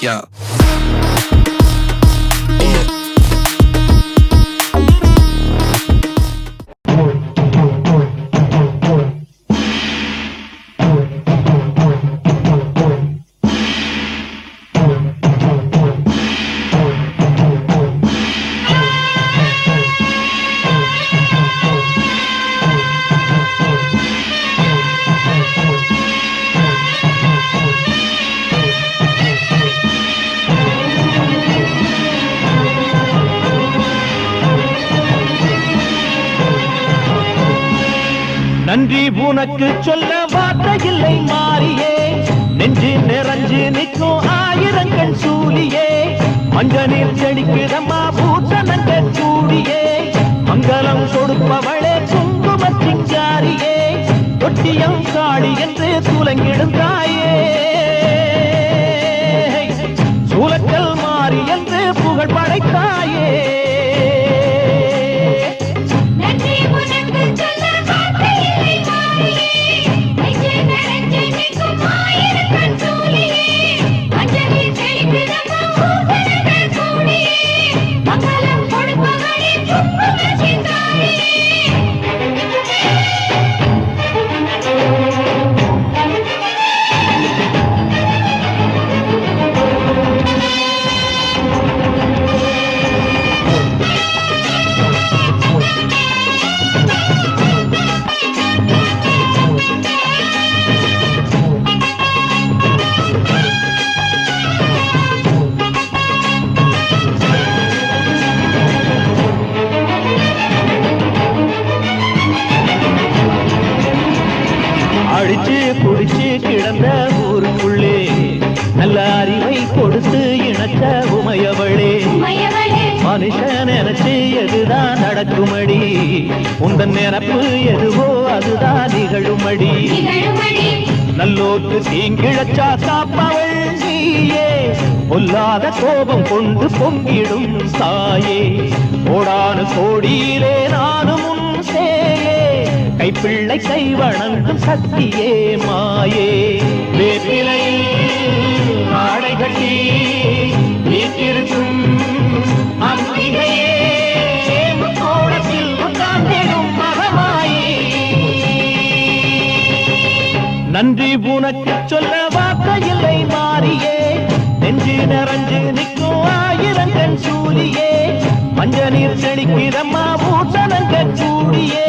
Yeah. நன்றி உனக்கு சொல்ல வார்த்தை இல்லை மாறியே, நெஞ்சு நிறைஞ்சு நிற்கும் ஆயிரங்கள் சூலியே, மஞ்ச நீர் செடிக்குதம்மா பூசணங்க சூடியே, மங்களம் கொடுப்பவளே குங்கும சிங்காரியே, தொட்டியம் காளி என்று துலங்கிடும் தாயே, சூலக்கல் மாறி என்று புகழ் படைத்தாயே. அடிச்சு குடிச்சு கிடந்த ஊருக்குள்ளே நல்ல அறிவை கொடுத்து இணைச்ச உமையவளே, மனுஷன் நினைச்சு எதுதான் நடக்குமடி, உந்தன் நினைப்பு எதுவோ அதுதான் நிகழுமடி, நல்லோர்க்கு தீங்கிழச்சா காப்பவள் நீயே, பொல்லாத கோபம் கொண்டு பொங்கிடும் தாயே, கோடானு கோடியிலே நானும் உன் சேயே, கைப்பிள்ளை கை வணங்கும் சக்தியே மாயே, வேப்பிலையில் ஆடை கட்டி வீட்டிருக்கும் அம்பிகையே, கோலத்தில் உட்கார்ந்திடும் மகமாயே. நன்றி உனக்கு சொல்ல வார்த்தை இல்லை மாறியே, நெஞ்சு நிறைஞ்சு நிற்கும் ஆயிரங்கள் சூலியே, மஞ்ச நீர் செடிக்குதம்மா பூசணங்க சூடியே,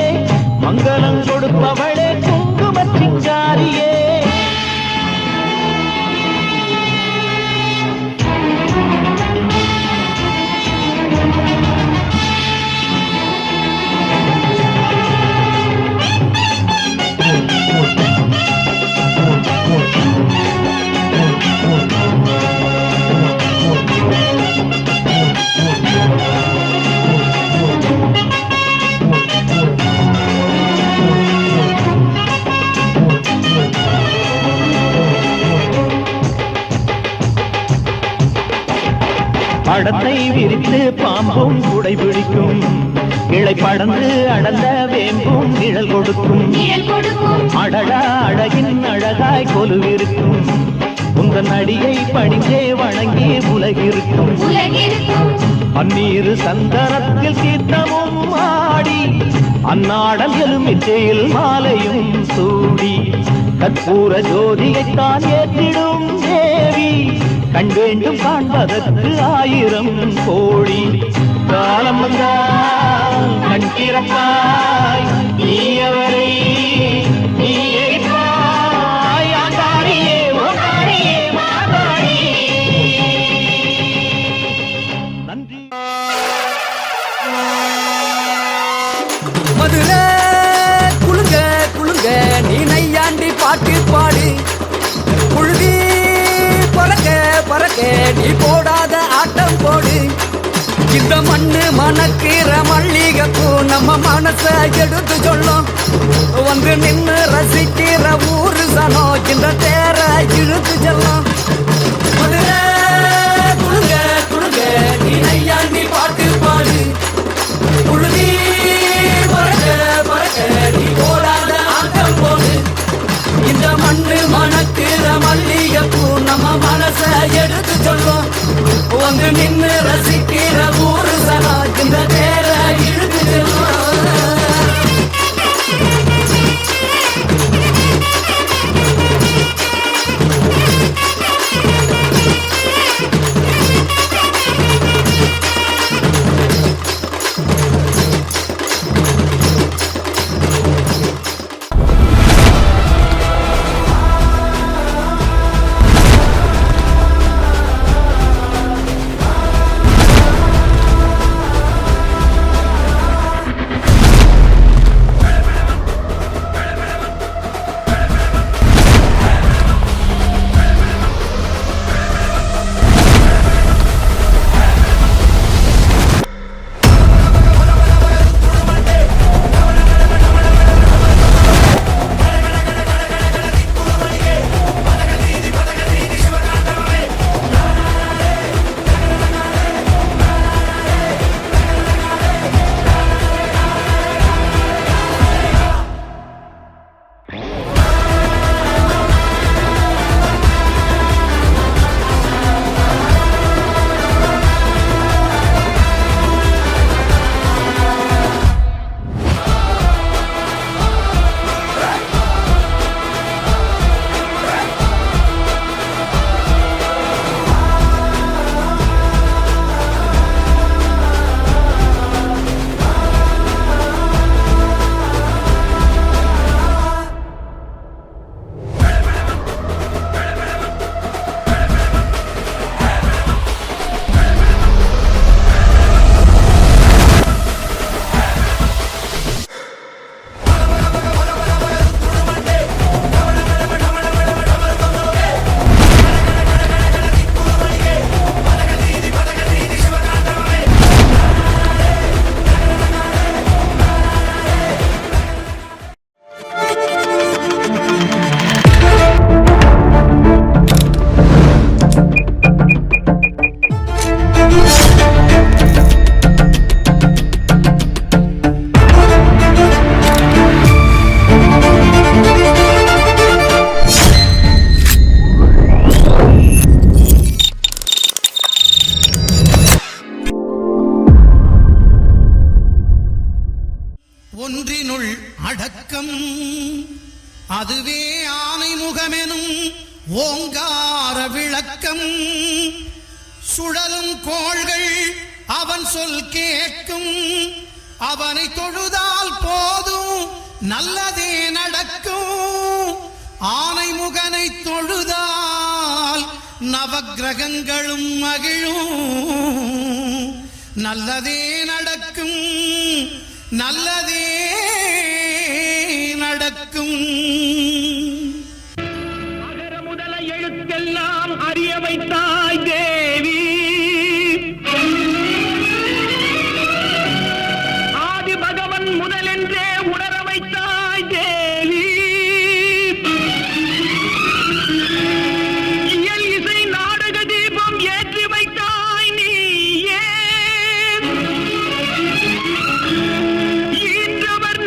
மங்களம் கொடுப்பவளே குங்கும சிங்காரியே. படத்தை விரித்து பாம்பும் குடை பிடிக்கும், கிளை படந்து அடந்த வேம்பும் நிழல் கொடுக்கும், அடடா அழகின் அழகாய் கொலுவிருக்கும், உங்கள் அடியை பணிந்தே வணங்கி உலகிருக்கும், பன்னீரு சந்தனத்தில் தீர்த்தமும் ஆடி, அந்நாடல் எலுமிச்சையில் மாலையும் சூடி, கற்பூர ஜோதியைத்தான் ஏற்றிடும் தேவி, கண் வேண்டும் காண்பதற்கு ஆயிரம் கோடி, காலம் வந்தால் கண் திறப்பாய் நீயவரை நீயே ஆண்டாரியே ஓண்டாரியே மாதாரி. நன்றி. மதுரை குளுங்க குளுங்க நீ நையாண்டி பாட்டு பாடு, புழுதி பறக்க பறக்க நீ போடாத ஆட்டம் போடு, இந்த மண்ணு மணக்கிற மல்லிகைப்பூ நம்ம மனச எடுத்து சொல்லும், வந்து நின்று ரசிக்கிற ஊரு சனம் இந்த தேர இழுத்து செல்லும். மதுரை குளுங்க குளுங்க நீ நையாண்டி பாட்டு பாடு. வந்து நின்று ரசிக்கிற ஊரு சனா இந்த பேர இழுக்குது ஒன்றினுள் அடக்கம் அதுவே ஆனை முகமெனும் ஓங்கார விளக்கம் சுழலும் கோள்கள் அவன் சொல் கேட்கும் அவனை தொழுதால் போதும் நல்லதே நடக்கும் ஆனை முகனை தொழுதால் நவக்கிரகங்களும் மகிழும் நல்லதே நடக்கும் நல்லதே நடக்கும் அகர முதல எழுத்தெல்லாம் அறிய வைத்தாய் தேவி ஆதி பகவன் முதலென்றே உணர வைத்தாய் தேவி இயல் இசை நாடக தீபம் ஏற்றி வைத்தாய் நீயே ஈன்றவர்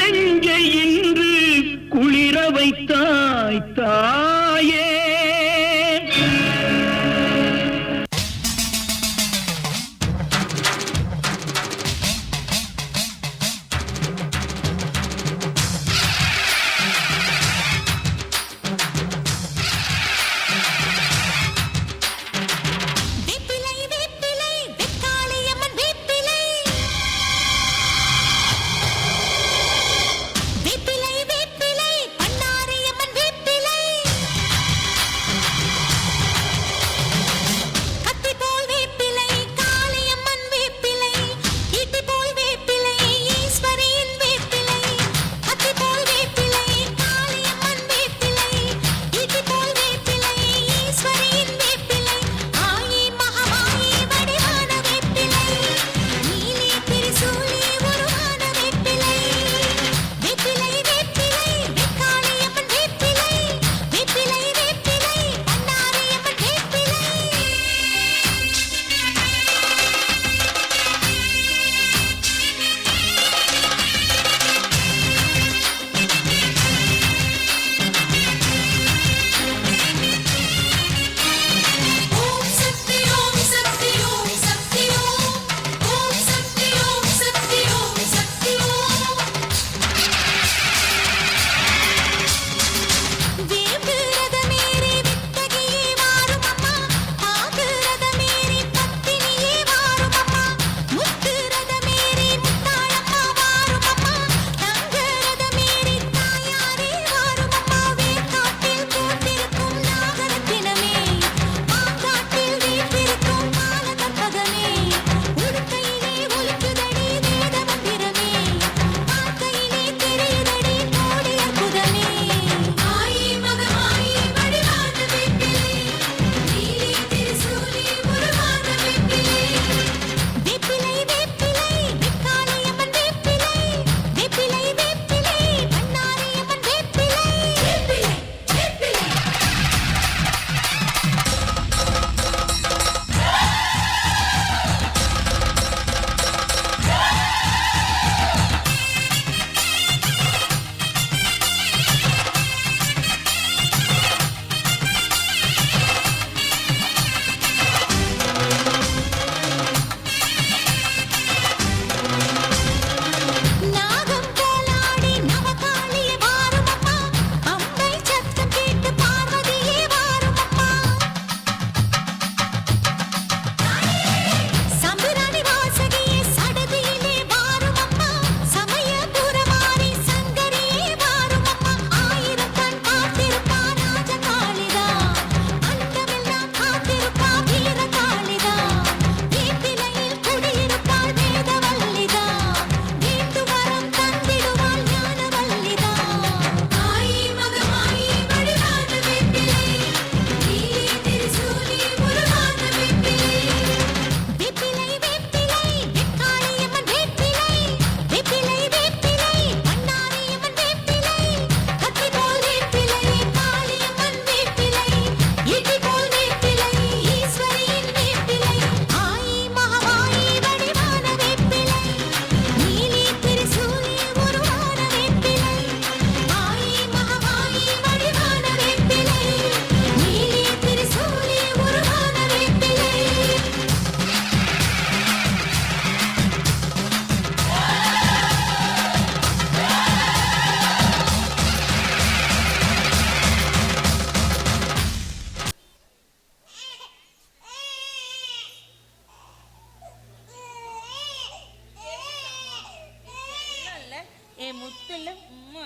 முத்தல்ல உம்மா.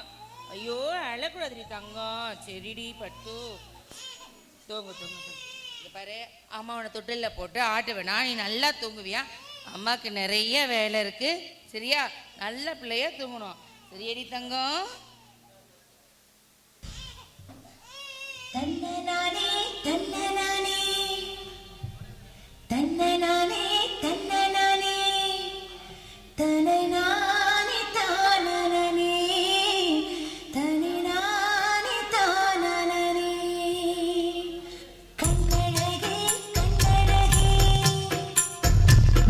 ஐயோ அழக்கூடாதுடி தங்கம். சரிடி பட்டு தூங்கு தூங்கு தூங்கு. இங்க பாரு, அம்மா உன்னை தொட்டில்ல போட்டு ஆட்டு வேணா, நீ நல்லா தூங்குவியா? அம்மாவுக்கு நிறைய வேலை இருக்கு சரியா? நல்ல பிள்ளையா தூங்கணும் சரியாடி தங்கம்? தன்னனானே தன்னனானே தன்னனானே தன்னனானே தனனானே தானனனே தனனானே தானனனே கண்ணழகே கண்ணழகே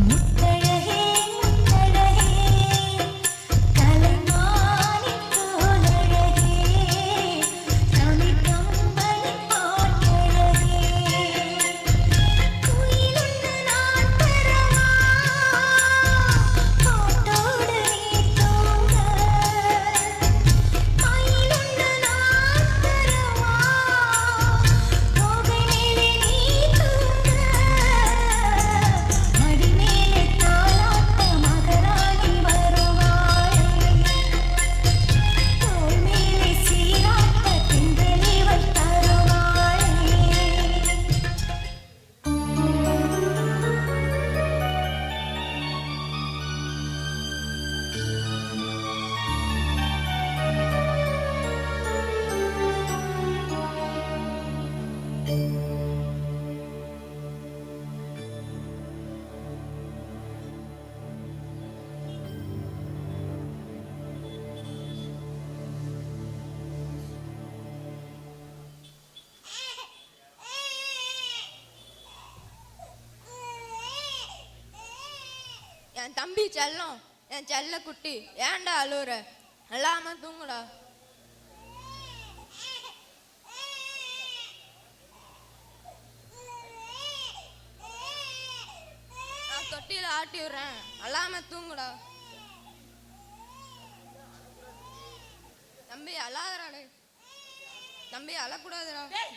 முத்தழகே முத்தழகே கலைமானி தோலழகே தமிழ்கம்பனி பாட்டழகே குயிலொன்று நான் தரவா போட்டோடு நீ தூங்க மயிலொன்று நான் தரவா கோவிலிலே நீ தூங்க மடிமேலே தாலாட்ட மகராணி வருவாளே தோள் மேலே சீராட்ட திங்களிவள் தருவாளே என் தம்பி செல்லம், என் செல்ல குட்டி, ஏன்டா அழுவுற? அழாம தூங்குடா. நான் தொட்டியில ஆட்டி விடுறேன், அழாம தூங்குடா. தம்பி அழாதடா, தம்பி அழக்கூடாதுடா. டேய்,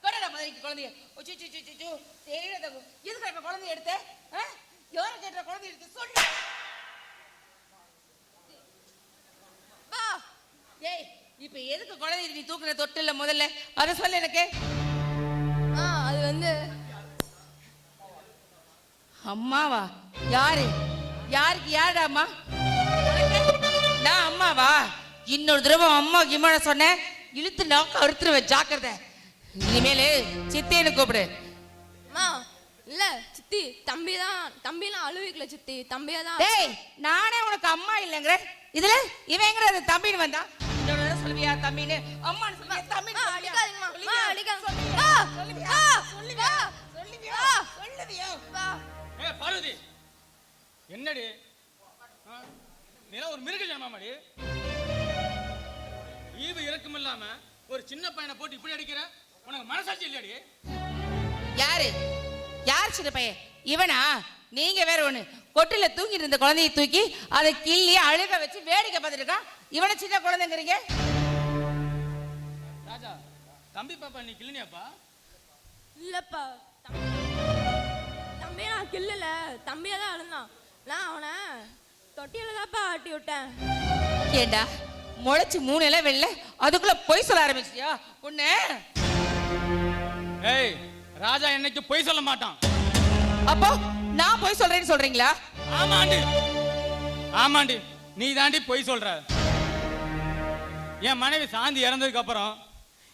கொடடா முதலிக்கு குழந்தைய. ஒச்சு சு சு சு சரிடா தங்கம். எதுக்கு இப்ப குழந்தைய எடுத்த? யாரை கேட்ட குழந்தைய எடுத்து சொல்லு. வா. ஏய், இப்ப எதுக்கு குழந்தைய நீ தூக்குற தொட்டில்ல முதல்ல? அத சொல்லு எனக்கு. அது வந்து அம்மாவா? யாரு? யாருக்கு யாருடா அம்மா? நான் அம்மாவா? இன்னொரு தடவை அம்மா கிம்மான சொன்னேன், இழுத்து நாக்க அறுத்துருவேன், ஜாக்கிரதை. இனிமேலு சித்தேன்னு கூப்பிடு. அம்மா இல்ல சித்தி, தம்பிலாம் அழுவிக்கல சித்தி, தம்பியா தான். டேய், நானே உனக்கு அம்மா இல்லைங்கிற இதுல இவன் எங்கடா தம்பின்னு வந்தா? இன்னொரு தடவை சொல்லுவியா தம்பின்னு? அம்மான்னு சொல்லுவியா தம்பின்னு சொல்லுவியா? அடிக்காதீங்கம்மா, அடிக்காதீங்க. சொல்லுவியா? வா, சொல்லுவியா? வா, சொல்லுவியா? வா, சொல்லுவியா? வா. சொல்லுவியா? வா. பார்வதி, என்னடி நீ ஒரு மிருக ஜனமாடி? ஈவு இறக்கம் இல்லாம ஒரு சின்ன பையனை போட்டு இப்படி அடிக்கிற, உனக்கு மனசாட்சி இல்லையாடி? யாரு? யார் சின்ன பையன்? இவனா? நீங்க வேற ஒண்ணு. கொட்டில தூங்கிட்டு இருந்த குழந்தையை தூக்கி அதை கிள்ளி அழுக வச்சு வேடிக்கை பார்த்துட்டு இருக்கான். இவனை சின்ன குழந்தைங்கிறீங்க? ராஜா, தம்பி பாப்பா நீ கிள்ளினியாப்பா? இல்லப்பா, தம்பி நான் கிள்ளல, தம்பியா தான் அழுந்தான். நான் அவனை தொட்டியில தான்ப்பா ஆட்டி விட்டேன். ஏண்டா முளைச்சு 3 இலை வெள்ள, அதுக்குள்ள பொய் சொல்ல ஆரம்பிச்சிட்டியா? உன்ன ஏய், ராஜா என்னைக்கு பொய் சொல்ல மாட்டான். அப்போ நான் பொய் சொல்றேன்னு சொல்றீங்களா? ஆமாண்டி, ஆமாண்டி, நீ தாண்டி பொய் சொல்ற. என் மனைவி சாந்தி இறந்ததுக்கு அப்புறம்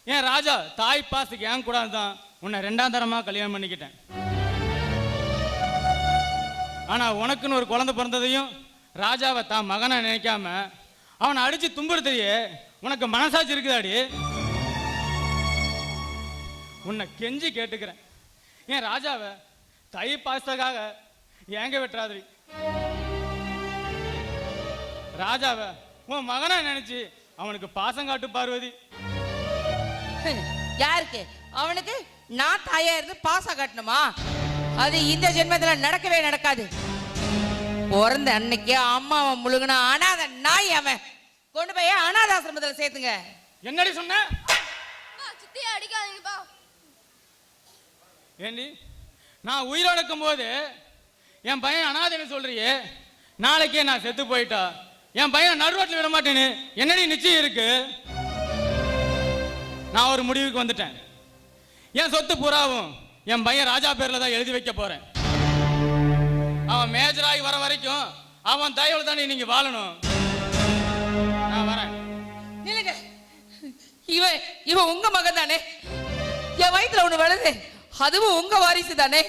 என் ராஜா தாய் பாசுக்கு என் கூட தான் உன்னை 2ஆம் தரமா கல்யாணம் பண்ணிக்கிட்டேன். ஆனா உனக்குன்னு ஒரு குழந்தை பிறந்ததையும் ராஜாவை தான் மகனை நினைக்காம அவனை அடிச்சு துன்புறுத்தையே உனக்கு மனசாட்சி இருக்குதாடி? உன்னை கெஞ்சி கேட்டுக்கிறேன், என் ராஜாவை தை பாசத்துக்காக ஏங்க வெட்டுறாதிரி. ராஜாவை உன் மகனை நினைச்சு அவனுக்கு பாசம் காட்டு பார்வதி. யாருக்கு? அவனுக்கு நான் தாயா இருந்து பாசம் காட்டணுமா? அது இந்த ஜென்மத்துல நடக்கவே நடக்காது. பிறந்த அன்னைக்கு அம்மாவை முழுங்கின அனாத நாய் அவன். கொண்டு போய் அனாதாசிரமத்தில் சேர்த்துங்க. என்னடி சொன்ன? சித்தியா அடிக்காதீங்கப்பா. ஏண்டி, நான் உயிரோடு இருக்கும் போது என் பையன் அனாதைன்னு சொல்றியே, நாளைக்கே நான் செத்து போயிட்டா என் பையனை நடுரோட்டில் விட மாட்டேன்னு என்னடி நிச்சயம் இருக்கு? நான் ஒரு முடிவுக்கு வந்துட்டேன். என் சொத்து பூராவும் என் பையன் ராஜா பேர்ல தான் எழுதி வைக்க போறேன். அவன் மேஜராகி வர வரைக்கும் அவன் தயவுல தானே நீங்க வாழணும். நான் வரேன். நில்லுங்க. இவன் உங்க மகன் தானே? என் வயிற்றுல ஒண்ணு வளருது, அதுவும் உங்க வாரிசு தானே?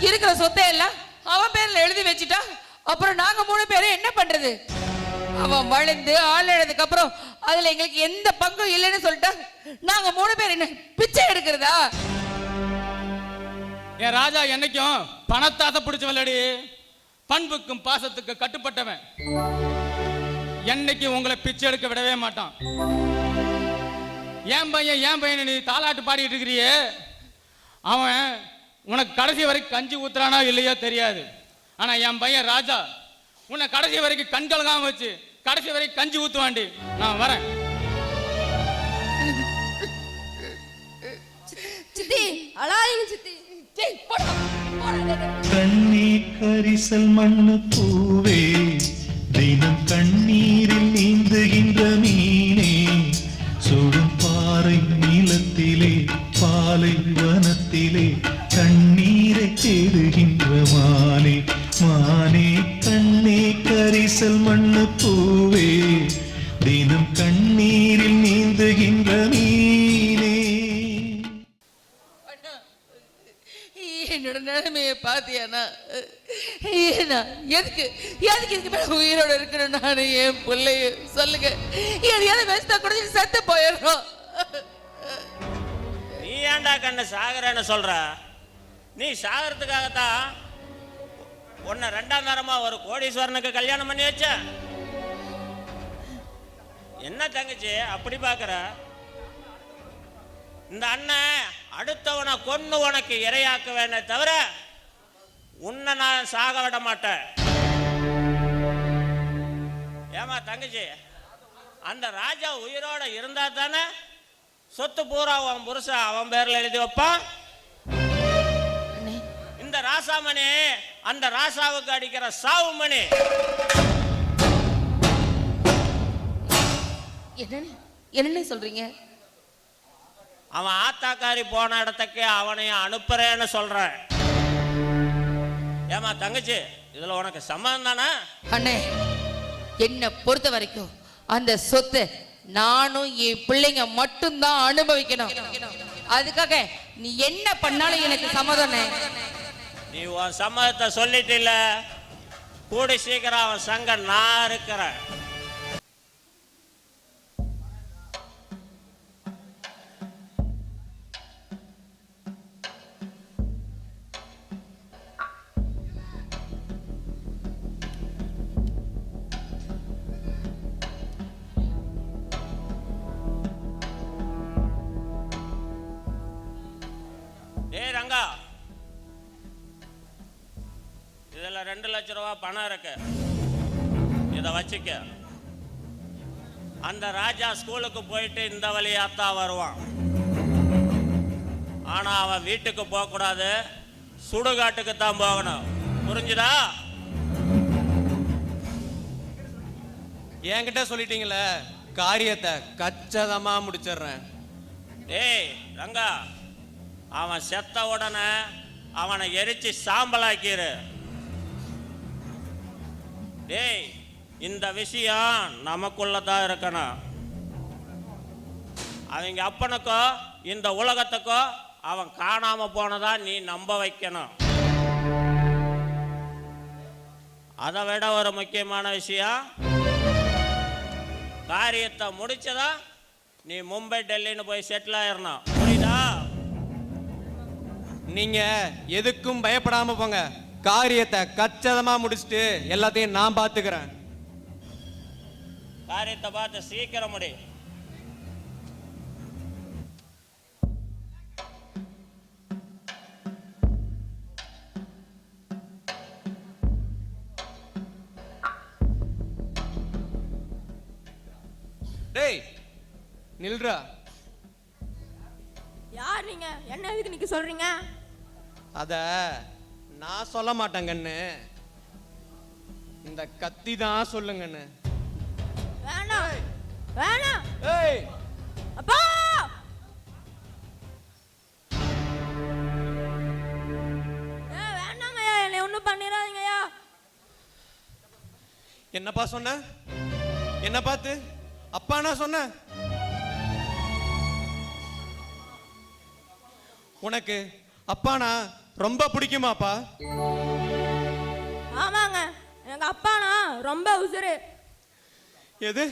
இருக்கிற சொத்தை எல்லாம் அவன் பேர்ல எழுதி வச்சுட்டா அப்புறம் நாங்க 3 பேரும் என்ன பண்றது? அவன் வளர்ந்து ஆள் எழுதுக்கு அப்புறம் அதுல எங்களுக்கு எந்த பங்கும் இல்லைன்னு சொல்லிட்டா நாங்க 3 பேர் என்ன பிச்சை எடுக்கிறதா? என் ராஜா என்னைக்கும் பணத்தாசை பிடிச்சவல்லடி, பண்புக்கும் பாசத்துக்கு கட்டுப்பட்டவன். என்னைக்கு உங்களை பிச்சை எடுக்க விடவே மாட்டான். ஏன் பையன் நீ தாலாட்டு பாடிட்டு இருக்கிறியே, அவன் உனக்கு கடைசி வரைக்கும் கஞ்சி ஊத்துறானா இல்லையோ தெரியாது. ஆனா என் பையன் ராஜா உன்னை கடைசி வரைக்கும் கண்கலகாம வச்சு கடைசி வரைக்கும் கஞ்சி ஊத்துவாண்டி. நான் வரேன். சித்தி அழாதீங்க சித்தி. கண்ணீர் கரிசல் மண்ணு பூவே, தினம் கண்ணீரில் நீந்துகின்ற மீனே, சுடும் பாறை நீளத்திலே பாலை வனத்திலே கண்ணீரை தேடுகின்ற மானே, மானே கண்ணே கரிசல் மண்ணு பூவே, தினம் கண்ணீரில் நீந்துகின்ற மீனே. என்னோட நிலைமையை பாத்தியானா? எதுக்கு இதுக்கு மேல உயிரோட இருக்கணும்? நானு என் பிள்ளைய சொல்லுங்க. எதையாவது வேஸ்டா கூட செத்து போயிடுறோம். நீ ஏன்டா கண்ணு சாகரன்னு சொல்ற? நீ சாகறதுக்காகத்தான் உன்னை 2ஆம் தரமா ஒரு கோடீஸ்வரனுக்கு கல்யாணம் பண்ணி வச்ச. என்ன தங்கச்சி அப்படி பாக்குற? இந்த அண்ணன் அடுத்தவனை கொன்னு உனக்கு இரையாக்குவேனே தவிர உன்னை நான் சாக விட மாட்டேன். ஏமா தங்கச்சி, அந்த ராஜா உயிரோட இருந்தா தானே சொத்து பூரா அவன் புருஷன் அவன் பேர்ல எழுதி வைப்பான். இந்த ராசாமணி அந்த ராசாவுக்கு அடிக்கிற சாவு மணி. என்ன சொல்றீங்க? அவன் ஆத்தாக்காரி போன இடத்துக்கு அவனையும் அனுப்புறேன்னு சொல்றேன். ஏமா தங்கச்சி, இதுல உனக்கு சம்மதம் தானே? அண்ணே, என்ன பொறுத்த வரைக்கும் அந்த சொத்து நானும் என் பிள்ளைங்க மட்டும்தான் அனுபவிக்கணும். அதுக்காக நீ என்ன பண்ணாலும் எனக்கு சம்மதம். நீ உன் சம்மதத்தை சொல்லிட்டில்ல, கூடி சீக்கிரம் அவன் சங்க நான் இருக்கிறேன். ரங்கா, இதுல 2 லட்சம் ரூபாய் பணம் இருக்கு, இத வச்சுக்க. அந்த ராஜா ஸ்கூலுக்கு போயிட்டு இந்த வழியாத்தான் வருவான். ஆனா அவன் வீட்டுக்கு போக கூடாது, சுடுகாட்டுக்கு தான் போகணும். புரிஞ்சுதா? என்கிட்ட சொல்லிட்டீங்களே, காரியத்தை கச்சிதமா முடிச்சிடுறேன். ஏய் ரங்கா, அவன் செத்த உடனே அவனை எரிச்சு சாம்பலாக்கிரு. டேய், இந்த விஷயம் நமக்குள்ளதான் இருக்கணும். அவங்க அப்பனுக்கோ இந்த உலகத்துக்கோ அவன் காணாம போனதா நீ நம்ப வைக்கணும். அதை விட ஒரு முக்கியமான விஷயம், காரியத்தை முடிச்சதா நீ மும்பை டெல்லின்னு போய் செட்டில் ஆயிரணும். புரியுதா? நீங்க எதுக்கும் பயப்படாம போங்க, காரியத்தை கச்சிதமா முடிச்சுட்டு எல்லாத்தையும் நான் பாத்துக்கிறேன். காரியத்தை பார்த்து சீக்கிரம் முடி. டேய் நில்றா. யார் நீங்க? என்ன எதுக்கு நீங்க சொல்றீங்க? அத நான் சொல்ல மாட்டேன் கண்ணு. இந்த கத்தி தான் சொல்லுங்கன்னு. வேணாம் வேணாம் ஏய் அப்பா வேணாங்கய்யா, என்னை ஒன்றும் பண்ணிடாதீங்கய்யா. என்னப்பா சொன்ன? என்ன பார்த்து அப்பா நான் சொன்ன? உனக்கு அப்பானா ரொம்ப பிடிக்குமாப்பா? ஆமாங்க, எங்க அப்பானா ரொம்ப உசுரு. எது?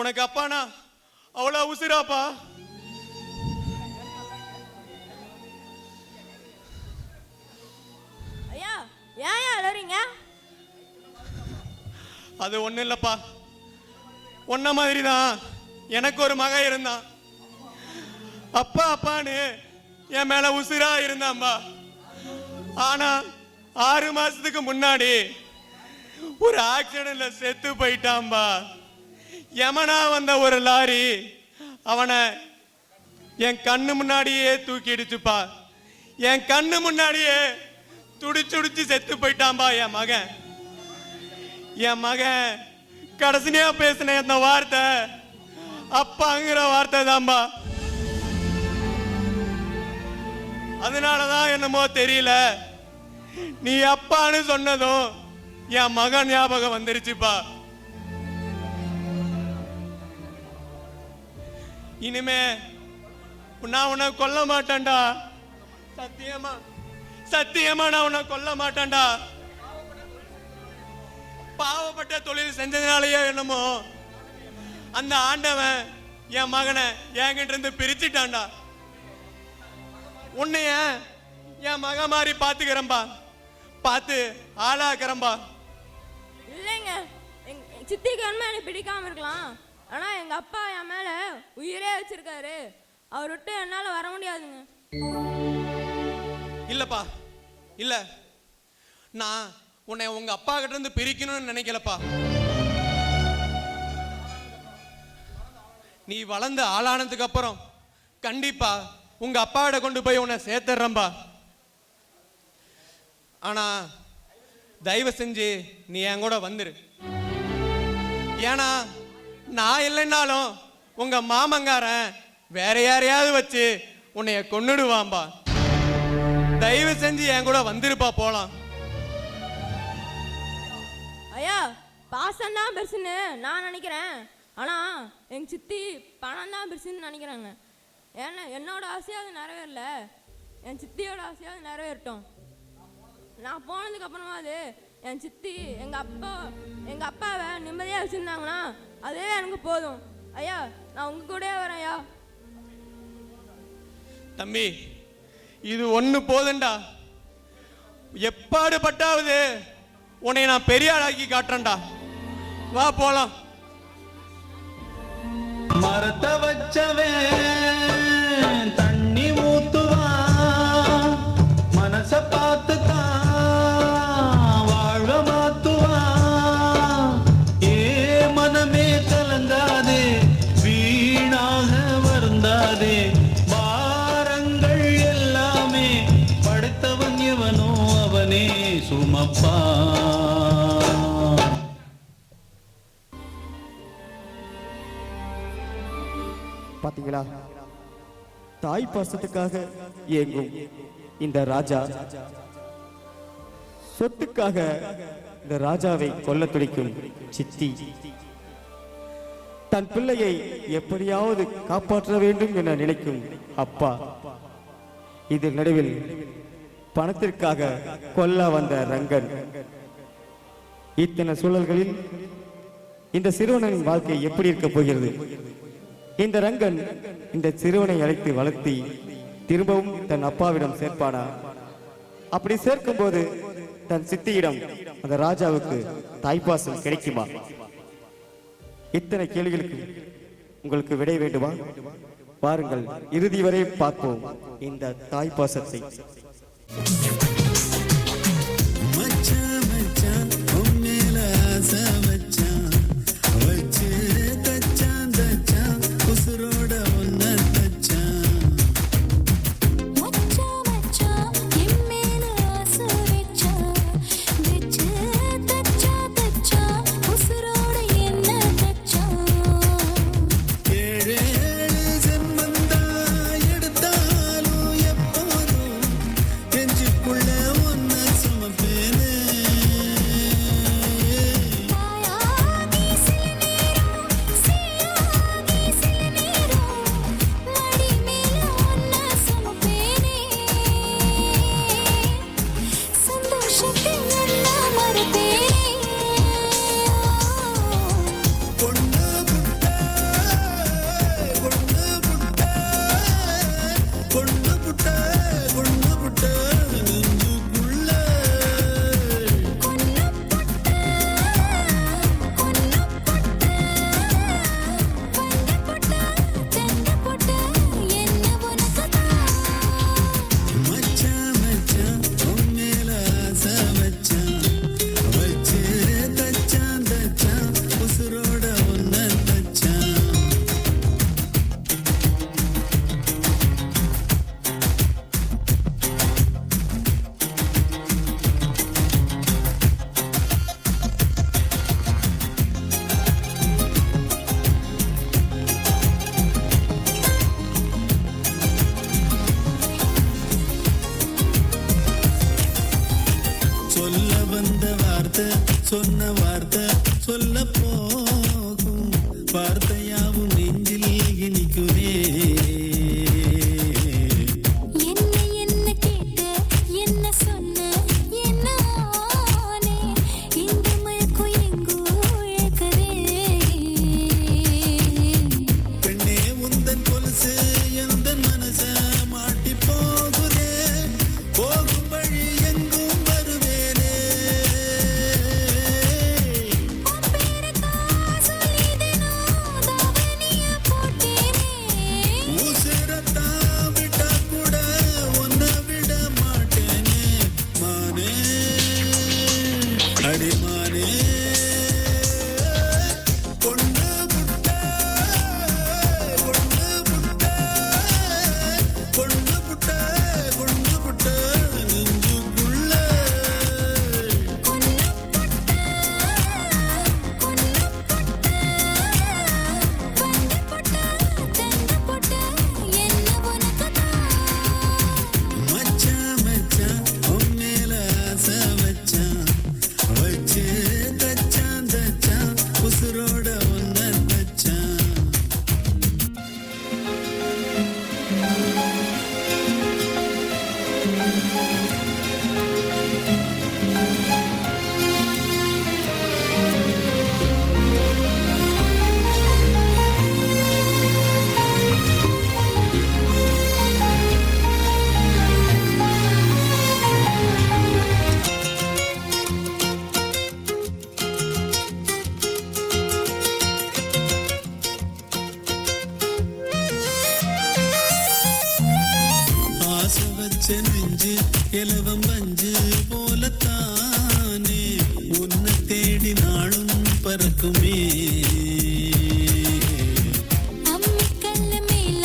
உனக்கு அப்பானா அவ்வளோ உசுராப்பா? ஐயா ஏன் அழறீங்க? அது ஒன்றும் இல்லைப்பா, உன்ன மாதிரி தான் எனக்கு ஒரு மகன் இருந்தான். அப்பா அப்பான்னு என் மேல உசுரா இருந்தான்பா. ஆனா 6 மாசத்துக்கு முன்னாடி ஒரு ஆக்சிடென்ட்ல செத்து போயிட்டான்பா. யமனா வந்த ஒரு லாரி அவனை என் கண்ணு முன்னாடியே தூக்கிடுச்சுப்பா. என் கண்ணு முன்னாடியே துடிச்சுடிச்சு செத்து போயிட்டான்பா என் மகன். என் மகன் கடைசியா பேசின அந்த வார்த்தை அப்பாங்கிற வார்த்தை தான்பா. அதனாலதான் என்னமோ தெரியல, நீ அப்பான்னு சொன்னதும் என் மகன் ஞாபகம் வந்துருச்சுப்பா. இனிமே நான் உன்னை கொல்ல மாட்டேன்டா. சத்தியமா சத்தியமா நான் உன்னை கொல்ல மாட்டேன்டா. பாவப்பட்ட தொழில் செஞ்சதுனாலயோ என்னமோ அந்த ஆண்டவன் என் மகனை என்கிட்ட இருந்து பிரிச்சுட்டான்டா. உன்னைய என் மக மாதிரி பாத்துக்கிறம்பா, பார்த்து ஆளாக்குறம்பா. இல்லைங்க, எங்க சித்திக்கு என்ன எனக்கு பிடிக்காம இருக்கலாம், ஆனா எங்க அப்பா என் மேல உயிரே வச்சிருக்காரு. அவர் விட்டு என்னால வர முடியாதுங்க. இல்லப்பா இல்ல, நான் உன்னை உங்க அப்பா கிட்ட இருந்து பிரிக்கணும்னு நினைக்கலப்பா. நீ வளர்ந்து ஆளானதுக்கு அப்புறம் கண்டிப்பா உங்க அப்பாவிட கொண்டு போய் உன்னை சேர்த்துறம்பா. ஆனா தயவு செஞ்சு நீ என் கூட வந்துரு. ஏன்னா நான் இல்லைன்னாலும் உங்க மாமங்காரன் வேற யாரையாவது வச்சு உன்னைய கொன்னுடுவான்பா. தயவு செஞ்சு என் கூட வந்துருப்பா, போலாம். ஐயா, பாசம் தான் பெருசுன்னு நான் நினைக்கிறேன், ஆனா எங்க சித்தி பணம் தான் பெருசுன்னு நினைக்கிறாங்க. ஏன்னா என்னோட ஆசையாவது நிறைவேறல, என் சித்தியோட ஆசையாவது நிறைவேறட்டும். நான் போனதுக்கு அப்புறமா அது என் சித்தி எங்க அப்பாவை நிம்மதியா வச்சிருந்தாங்கன்னா அதே எனக்கு போதும். ஐயா, நான் உங்க கூடயே வரேன். ஐயா தம்பி, இது ஒண்ணு போதுண்டா. எப்பாடு பட்டாவது உன்னை நான் பெரிய ஆளாக்கி காட்டுறேன்டா. வா போலாம். மரத்தை வச்சவன் தண்ணி ஊத்துவான், மனச பார்த்து தான் வாழ்வ மாத்துவான். ஏ மனமே கலங்காதே, வீணாக வருந்தாதே, பாரங்கள் எல்லாமே படைத்தவன் எவனோ அவனே சுமப்பா. பாத்தீங்களா, தாய் பாசத்துக்காக ஏங்கும் இந்த ராஜா சொத்துக்காக இந்த ராஜாவை கொல்ல துடிக்கும் சித்தி, தன் பிள்ளையை எப்படியாவது காப்பாற்ற வேண்டும் என நினைக்கும் அப்பா, இதில் நடுவில் பணத்திற்காக கொல்ல வந்த ரங்கன். இத்தனை சூழல்களில் இந்த சிறுவனின் வாழ்க்கை எப்படி இருக்க போகிறது? இந்த ரங்கன் இந்த சிறுவனை அழைத்து வளர்த்தி திரும்பவும் தன் அப்பாவிடம் சேர்ப்பானா? அப்படி சேர்க்கும் போது தன் சித்தியிடம் அந்த ராஜாவுக்கு தாய்ப்பாசம் கிடைக்குமா? இத்தனை கேள்விகளுக்கு உங்களுக்கு விடை வேண்டுமா? வாருங்கள், இறுதி வரை பார்ப்போம் இந்த தாய்ப்பாசத்தை. மச்சான் மச்சான் என் மேல ஆசை வச்சான், வெச்சு தச்சா தச்சா சொன்ன வார்த்தை சொல்ல போகும் வார்த்தையாவும் நெஞ்சில் இனிக்குமே என்ன என்ன கேட்ட என்ன சொன்ன என்ன ஆனே இந்த மயக்கம் எங்கோ இழக்கதே பெண்ணே உந்தன் கொலுசு எந்த மனச மாட்டி போகுதே போகும் வழி எங்கும் வருவேனே உன் பேருக்கா சொல்லிதேனோ தாவணிய போட்டேனே உசிரத்தா விட்டா கூட உன்னை விட மாட்டேனே மானே அடிமானே கொண்டு புட்ட கொண்டு புட்ட கொண்டு புட்ட கொண்டு புட்ட நெஞ்சுக்குள்ள மச்சான் மச்சான் உன் மேல ஆசை வச்சான் வச்சு தச்சான் தச்சான் உசுரோட ஒன்ன தச்சான் ஆசை வச்ச நெஞ்சு இலவம் பஞ்சு போலத்தானே உன்னை தேடி நாளும் பறக்குமே அம்மிக்கல்ல மேல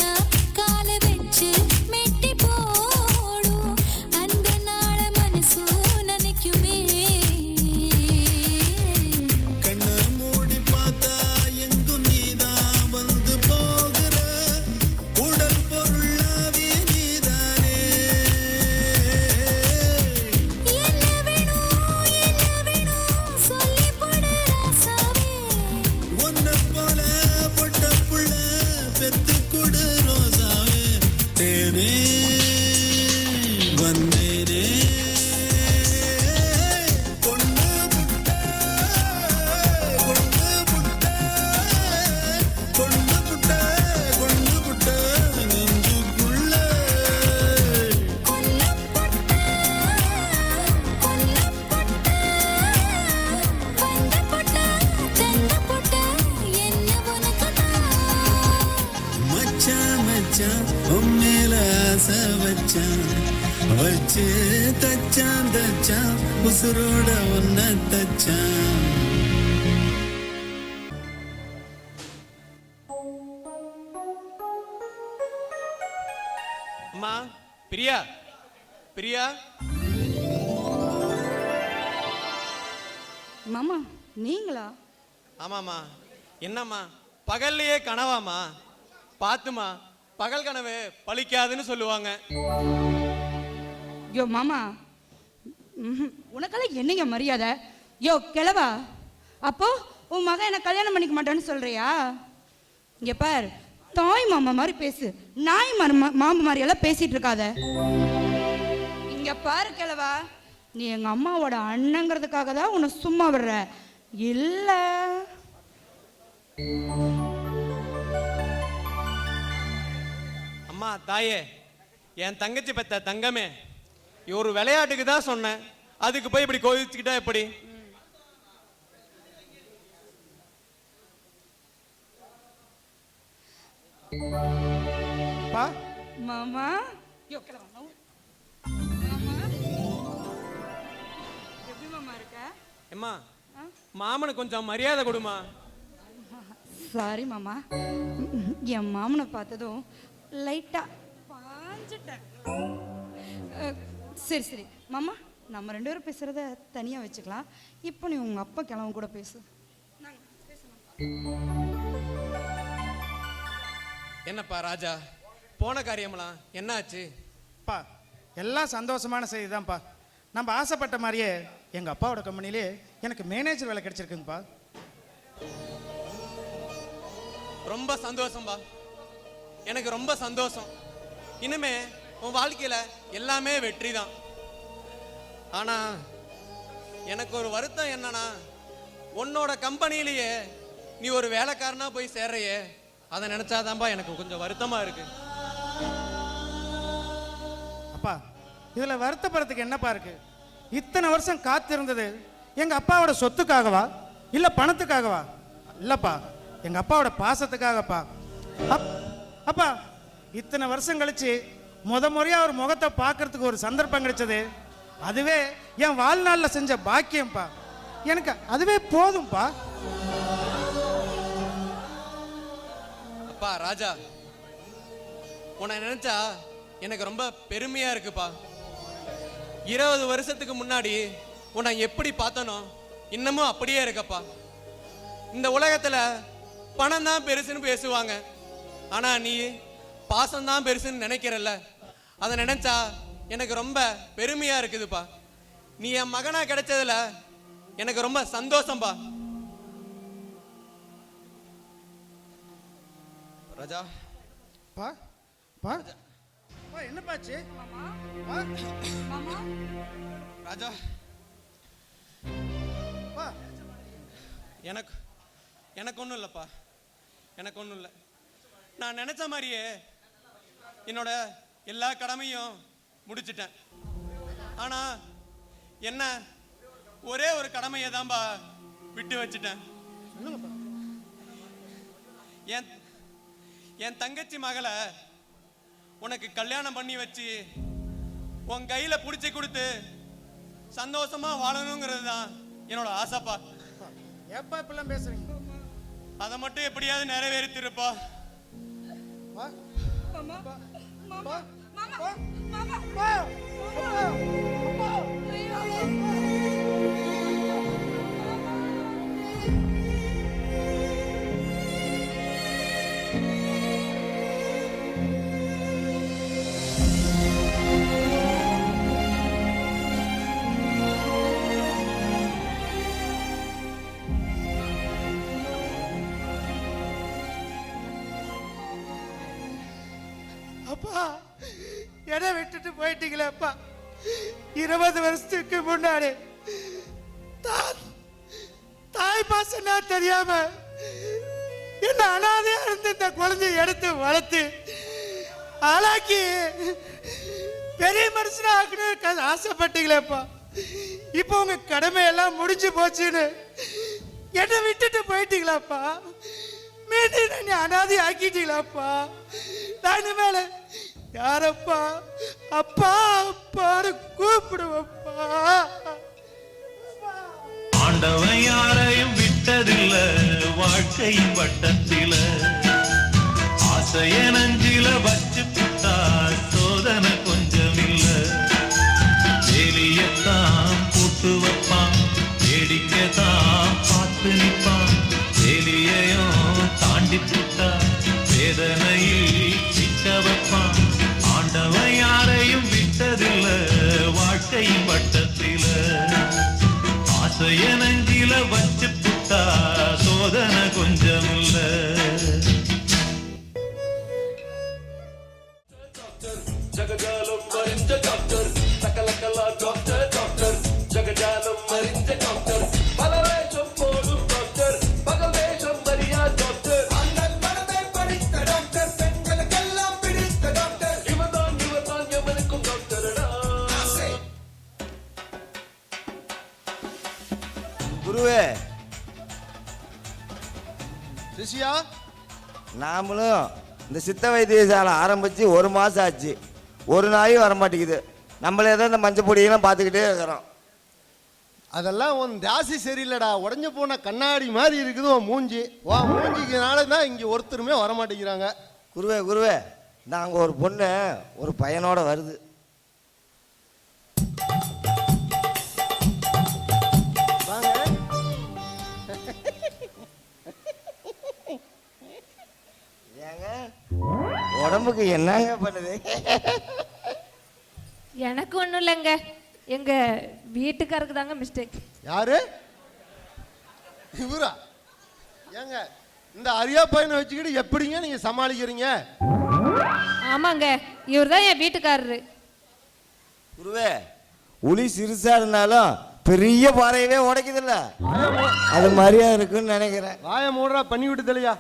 கால வச்சு மெட்டி போடும் அந்த நாள மனசு நினைக்குமே கண்ண மூடி பார்த்தா எங்கும் நீதான் வந்து போகிற உடல் பொருளாவே நீதானே என்ன வேணும் சொல்லி போடு ராசாவே உன்னை போல பொட்ட புள்ள பெத்து கொடு ரோசாவே தேனே வந்தேனே கொண்டு புட்ட கொண்டு புட்ட கொண்டு புட்ட கொண்டு புட்ட நெஞ்சுக்குள்ள வந்த போட்ட தந்த போட்ட என்ன உனக்குதான் மச்சான் மச்சான் உன் மேல ஆசை வச்சான் வச்சு தச்சான் தச்சான் உசுரோட ஒன்ன தச்சான் அம்மா பிரியா பிரியா மாமா நீங்களா? ஆமாம்மா என்னம்மா பகல்லையே கனவாம்மா பார்த்துமா பகல் கனவு பலிக்காதுன்னு சொல்லுவாங்க யோ மாமா உனக்கெல்லாம் என்னங்க மரியாதை? யோ கிழவா, அப்போ உன் மகன் என்ன கல்யாணம் பண்ணிக்க மாட்டான்னு சொல்றியா? இங்க பார், தாய் மாமா மாதிரி பேசு, நாய் மாமா மாதிரி எல்லாம் பேசிட்டு இருக்காத. இங்க பாரு கிழவா, நீ எங்க அம்மாவோட அண்ணங்கிறதுக்காக தான் உன்னை சும்மா விடுற இல்ல. அம்மா தாயே, என் தங்கச்சி பெத்த தங்கமே, ஒரு விளையாட்டுக்கு தான் சொன்னேன், அதுக்கு போய் இப்படி கோவிச்சுக்கிட்டா எப்படி? மாமா யோ கிழவா, எப்படி மாமா இருக்க? அம்மா மாமனுக்கு கொஞ்சம் மரியாதை கொடுமா. சாரி மாமா, என் மாமனை பார்த்ததும் லைட்டா பாஞ்சிட்டேன். சரி சரி மாமா, நம்ம ரெண்டு பேரும் பேசுறத தனியா வச்சுக்கலாம். இப்போ நீ உங்க அப்பா கிழவன் கூட பேசு. என்னப்பா ராஜா, போன காரியமெல்லாம் என்ன ஆச்சு? எல்லாம் சந்தோஷமான செய்தி தான்ப்பா. நம்ம ஆசைப்பட்ட மாதிரியே எங்கள் அப்பாவோட கம்பெனிலே எனக்கு மேனேஜர் வேலை கிடைச்சிருக்குங்கப்பா. ரொம்ப சந்தோஷம்பா, எனக்கு ரொம்ப சந்தோஷம். இனிமே உன் வாழ்க்கையில் எல்லாமே வெற்றி தான். ஆனால் எனக்கு ஒரு வருத்தம் என்னன்னா, உன்னோட கம்பெனிலேயே நீ ஒரு வேலைக்காரனா போய் சேர்றையே, அதை நினைச்சாதான்பா எனக்கு கொஞ்சம் வருத்தமா இருக்கு. அப்பா, இதில் வருத்தப்படுறதுக்கு என்னப்பா இருக்கு? இத்தனை வருஷம் காத்திருந்தது எங்கள் அப்பாவோட சொத்துக்காகவா இல்லை பணத்துக்காகவா? இல்லைப்பா, எங்கள் அப்பாவோட பாசத்துக்காகப்பா. அப்பா, இத்தனை வருஷம் கழிச்சு முறையாக ஒரு முகத்தை பார்க்கறதுக்கு ஒரு சந்தர்ப்பம் கிடைச்சது, அதுவே என் வாழ்நாளில் செஞ்ச பாக்கியம்ப்பா. எனக்கு அதுவே போதும்ப்பா. அப்பா ராஜா, உன்னை நினைச்சா எனக்கு ரொம்ப பெருமையா இருக்குப்பா. 20 வருஷத்துக்கு முன்னாடி உன்னை எப்படி பார்த்தனோ இன்னமும் அப்படியே இருக்கப்பா. இந்த உலகத்துல பணம் தான் பெருசுன்னு பேசுவாங்க, ஆனா நீ பாசம்தான் பெருசுன்னு நினைக்கிறல்ல, அதை நினைச்சா எனக்கு ரொம்ப பெருமையா இருக்குதுப்பா. நீ என் மகனா கிடைச்சதுல எனக்கு ரொம்ப சந்தோஷம்பா. ராஜா, பா பா பா, என்னப்பாச்சு? ராஜா, பா, எனக்கு ஒன்றும் இல்லைப்பா, எனக்கு ஒன்றும் இல்லை. நான் நினைச்ச மாதிரியே என்னோட எல்லா கடமையும் முடிச்சிட்டேன். ஆனா என்ன ஒரே ஒரு கடமையை தான்பா விட்டு வச்சுட்டேன். என் தங்கச்சி மகளை உனக்கு கல்யாணம் பண்ணி வச்சு உன் கையில பிடிச்சி கொடுத்து சந்தோஷமா வாழணுங்கிறது தான் என்னோட ஆசைப்பா. எப்பா இப்பெல்லாம் பேசுறீங்க? அதை மட்டும் எப்படியாவது நிறைவேற்றிருப்பா. அப்பா, எதை விட்டுட்டு போயிட்டீங்களே அப்பா. 20 வருஷத்துக்கு முன்னாடி தாய் பாசனா தெரியாம என்ன அனாதையா இருந்து இந்த குழந்தைய எடுத்து வளர்த்து ஆளாக்கி பெரிய மனுஷனா ஆக்கணும் ஆசைப்பட்டீங்களேப்பா. இப்போ உங்க கடமை எல்லாம் முடிஞ்சு போச்சுன்னு என்னை விட்டுட்டு போயிட்டீங்களாப்பா. மீண்டும் நீ அனாதை ஆக்கிட்டீங்களாப்பா. நான் இனிமேல யாரப்பா அப்பா அப்பான்னு கூப்பிடுவப்பா. ஆண்டவன் யாரையும் விட்டதில்ல வாழ்க்கையின் வட்டத்தில, ஆசைய நஞ்சில வச்சு புட்டா சோதனை கொஞ்சம் இல்ல. வேலியத்தான் போட்டு வைப்பான், வேடிக்கைதான் பார்த்து நிற்பான். வேலியையும் தாண்டி புட்டா வேதனையில் சிக்க வைப்பான். ஆண்டவன் யாரையும் விட்டதில்ல வாழ்க்கையின் வட்டத்தில, ஆசைய நஞ்சில வச்சு புட்டா சோதனை கொஞ்சம் இல்ல. ஜகஜாலம் மறிஞ்ச டாக்டர், சகலகலா டாக்டர், டாக்டர் ஜகஜாலம் மறிஞ்ச டாக்டர், பல வேஷம் போடும் டாக்டர், பகல் வேஷம் மரியா டாக்டர், அண்ணன் மனதை படித்த டாக்டர், பெண்களுக்கெல்லாம் பிடித்த டாக்டர், இவர்தான் எவனுக்கும் டாக்டரடா. குருவே, ரிஷியா, நாமளும் இந்த சித்த வைத்தியசாலை ஆரம்பித்து 1 மாதம் ஆச்சு, ஒரு நாயும் வரமாட்டேங்குது. நம்மளே தான் இந்த மஞ்சள் பொடியெல்லாம் பார்த்துக்கிட்டே இருக்கிறோம். அதெல்லாம் உன் தாசி சரியில்லடா, உடஞ்சு போன கண்ணாடி மாதிரி இருக்குது உன் மூஞ்சி. உன் மூஞ்சிக்குனால தான் இங்கே ஒருத்தருமே வரமாட்டேங்கிறாங்க. குருவே குருவே, நாங்கள் ஒரு பொண்ணு ஒரு பையனோட வருது. வாங்க. ஏங்க உடம்புக்கு என்னங்க பண்ணுது? எனக்கு ஒன்றும் இல்லைங்க, எங்க வீட்டுக்காருக்கு தாங்க மிஸ்டேக். யாரு இவரா? ஏங்க இந்த அரியா பையனை வச்சுக்கிட்டு எப்படிங்க நீங்க சமாளிக்கிறீங்க? ஆமாங்க, இவர் தான் என் வீட்டுக்காரரு. குருவே, உளி சிறுசா இருந்தாலும் பெரிய பாறையவே உடைக்குதுல்ல, அது மாதிரியா இருக்குன்னு நினைக்கிறேன். வாய மூடுறா, பண்ணி விட்டு தெளியா.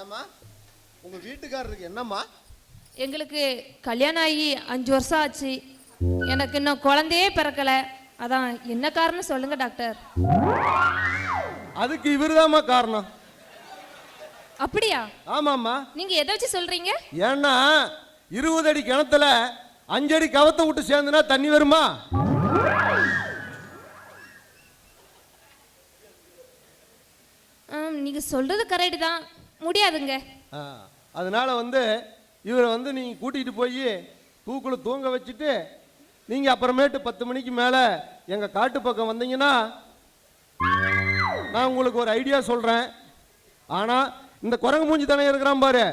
ஏம்மா உங்க வீட்டுக்காரருக்கு என்னம்மா? எங்களுக்கு கல்யாணம் ஆகி 5 வருஷம் ஆச்சு. எனக்கு இன்னும் குழந்தையே பிறக்கல. அதான் என்ன காரணம் சொல்லுங்க டாக்டர். அதுக்கு இவருதாம்மா காரணம். அப்படியா? ஆமாம்மா. நீங்க எதை வச்சு சொல்றீங்க? ஏன்னா 20 அடி கிணத்துல 5 அடி கவத்தை விட்டு சேர்ந்துனா தண்ணி வருமா? நீங்க சொல்றது கரெக்ட் தான், முடியாதுங்க. அதனால இவரை நீங்க கூட்டிட்டு போய் தூக்குல தூங்க வச்சுட்டு நீங்க அப்புறமேட்டு 10 மணிக்கு மேல எங்க காட்டு பக்கம் வந்தீங்கன்னா நான் உங்களுக்கு ஒரு ஐடியா சொல்றேன். ஆனா இந்த குரங்கு மூஞ்சி தானே இருக்கிறான் பாரு,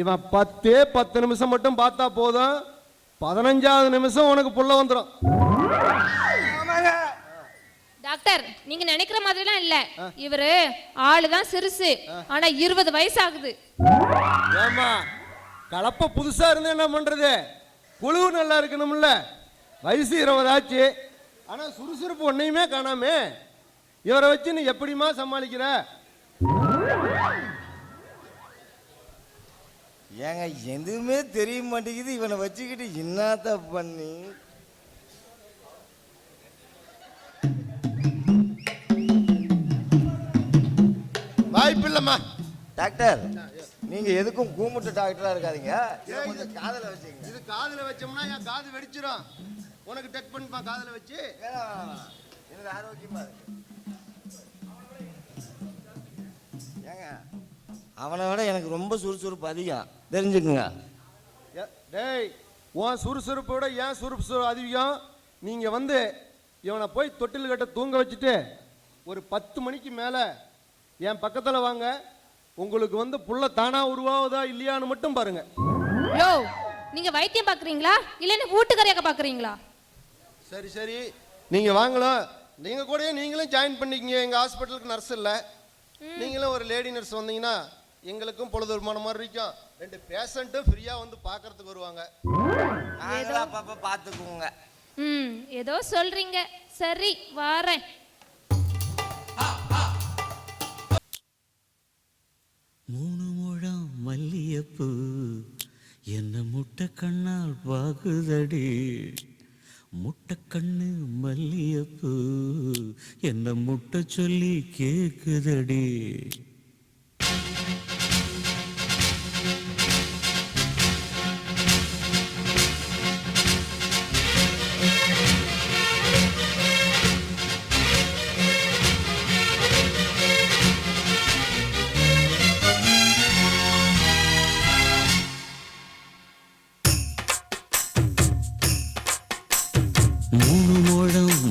இவன் 10 நிமிஷம் மட்டும் பார்த்தா போதும், 15வது நிமிஷம் உனக்கு புள்ள வந்துடும். டாக்டர், நீங்க நினைக்கிற மாதிரிலாம் இல்ல. இவரு ஆளுதான் சிறுசு, ஆனா 20 வயசு ஆகுது. ஏமா கலப்ப புதுசா இருந்து என்ன பண்றது? குழு நல்லா இருக்கணும்ல. வயசு 20 ஆச்சு, ஆனா சுறுசுறுப்பு ஒன்னையுமே காணாமே. இவரை வச்சு நீ எப்படிமா சமாளிக்கிற? ஏங்க எதுவுமே தெரிய மாட்டேங்குது, இவனை வச்சுக்கிட்டு என்னத்த பண்ணி. வாய்ப்பு இல்லம்மா. டாக்டர், நீங்க எதுக்கும் கூமுட்ட டாக்டரா இருக்காதீங்க, கொஞ்சம் காதுல வச்சுங்க. இது காதுல வச்சோம்னா என் காது வெடிச்சிடும். உனக்கு டெக் பண்ணிப்பா காதுல வச்சு. எனக்கு ஆரோக்கியமா இருக்கு. ஏங்க அவனை விட எனக்கு ரொம்ப சுறுசுறுப்பு அதிகம், தெரிஞ்சுக்குங்க. டேய், உன் சுறுசுறுப்பை விட ஏன் சுறுசுறுப்பு அதிகம். நீங்க இவனை போய் தொட்டில் கட்ட தூங்க வச்சுட்டு ஒரு 10 மணிக்கு மேல என் பக்கத்துல வாங்க. உங்களுக்கு புள்ள தானா உருவாகுதா இல்லையான்னு மட்டும் பாருங்க. யோ, நீங்க வைத்தியம் பாக்குறீங்களா இல்லன்னு வீட்டுக்காரியாக பாக்குறீங்களா? சரி சரி, நீங்க வாங்கலாம். நீங்க கூட நீங்களும் ஜாயின் பண்ணிக்கங்க. எங்க ஹாஸ்பிட்டலுக்கு நர்ஸ் இல்ல, நீங்களும் ஒரு லேடி நர்ஸ் வந்தீங்கன்னா எங்களுக்கும் பொழுதுமான மாதிரி இருக்கும். 2 பேஷண்ட்டும் ஃப்ரீயா பார்க்கறதுக்கு வருவாங்க. நாங்களா அப்பப்ப பார்த்துக்குவோங்க. ஏதோ சொல்றீங்க, சரி வாரேன். மூணு முழம் மல்லியப்பூ என்ன முட்டை கண்ணால் பாகுதடி, முட்டை கண்ணு மல்லியப்பூ என்ன முட்டை சொல்லி கேக்குதடி.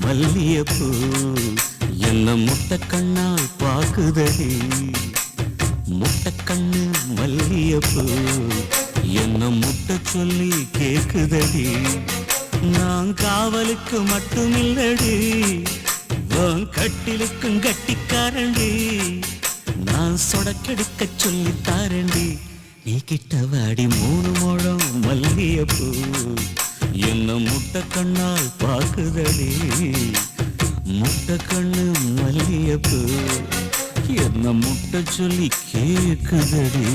மல்லியப்பூ என்ன முட்டை கண்ணால் பாக்குதடி, முட்டை கண்ணு மல்லியப்பூ என்ன முட்டை சொல்லி கேக்குதடி. நான் காவலுக்கு மட்டுமில்லடி, கட்டிலுக்கும் கட்டிக்காரண்டி, நான் சொடக்கெடுக்க சொல்லி தாரண்டி. நீ கிட்ட வாடி மூணு முழம் மல்லியப்பூ என்ன முட்டை கண்ணால் பாக்குதடி, முட்டை கண்ணு மல்லியப்பூ என்ன முட்டை சொல்லி கேக்குதடி.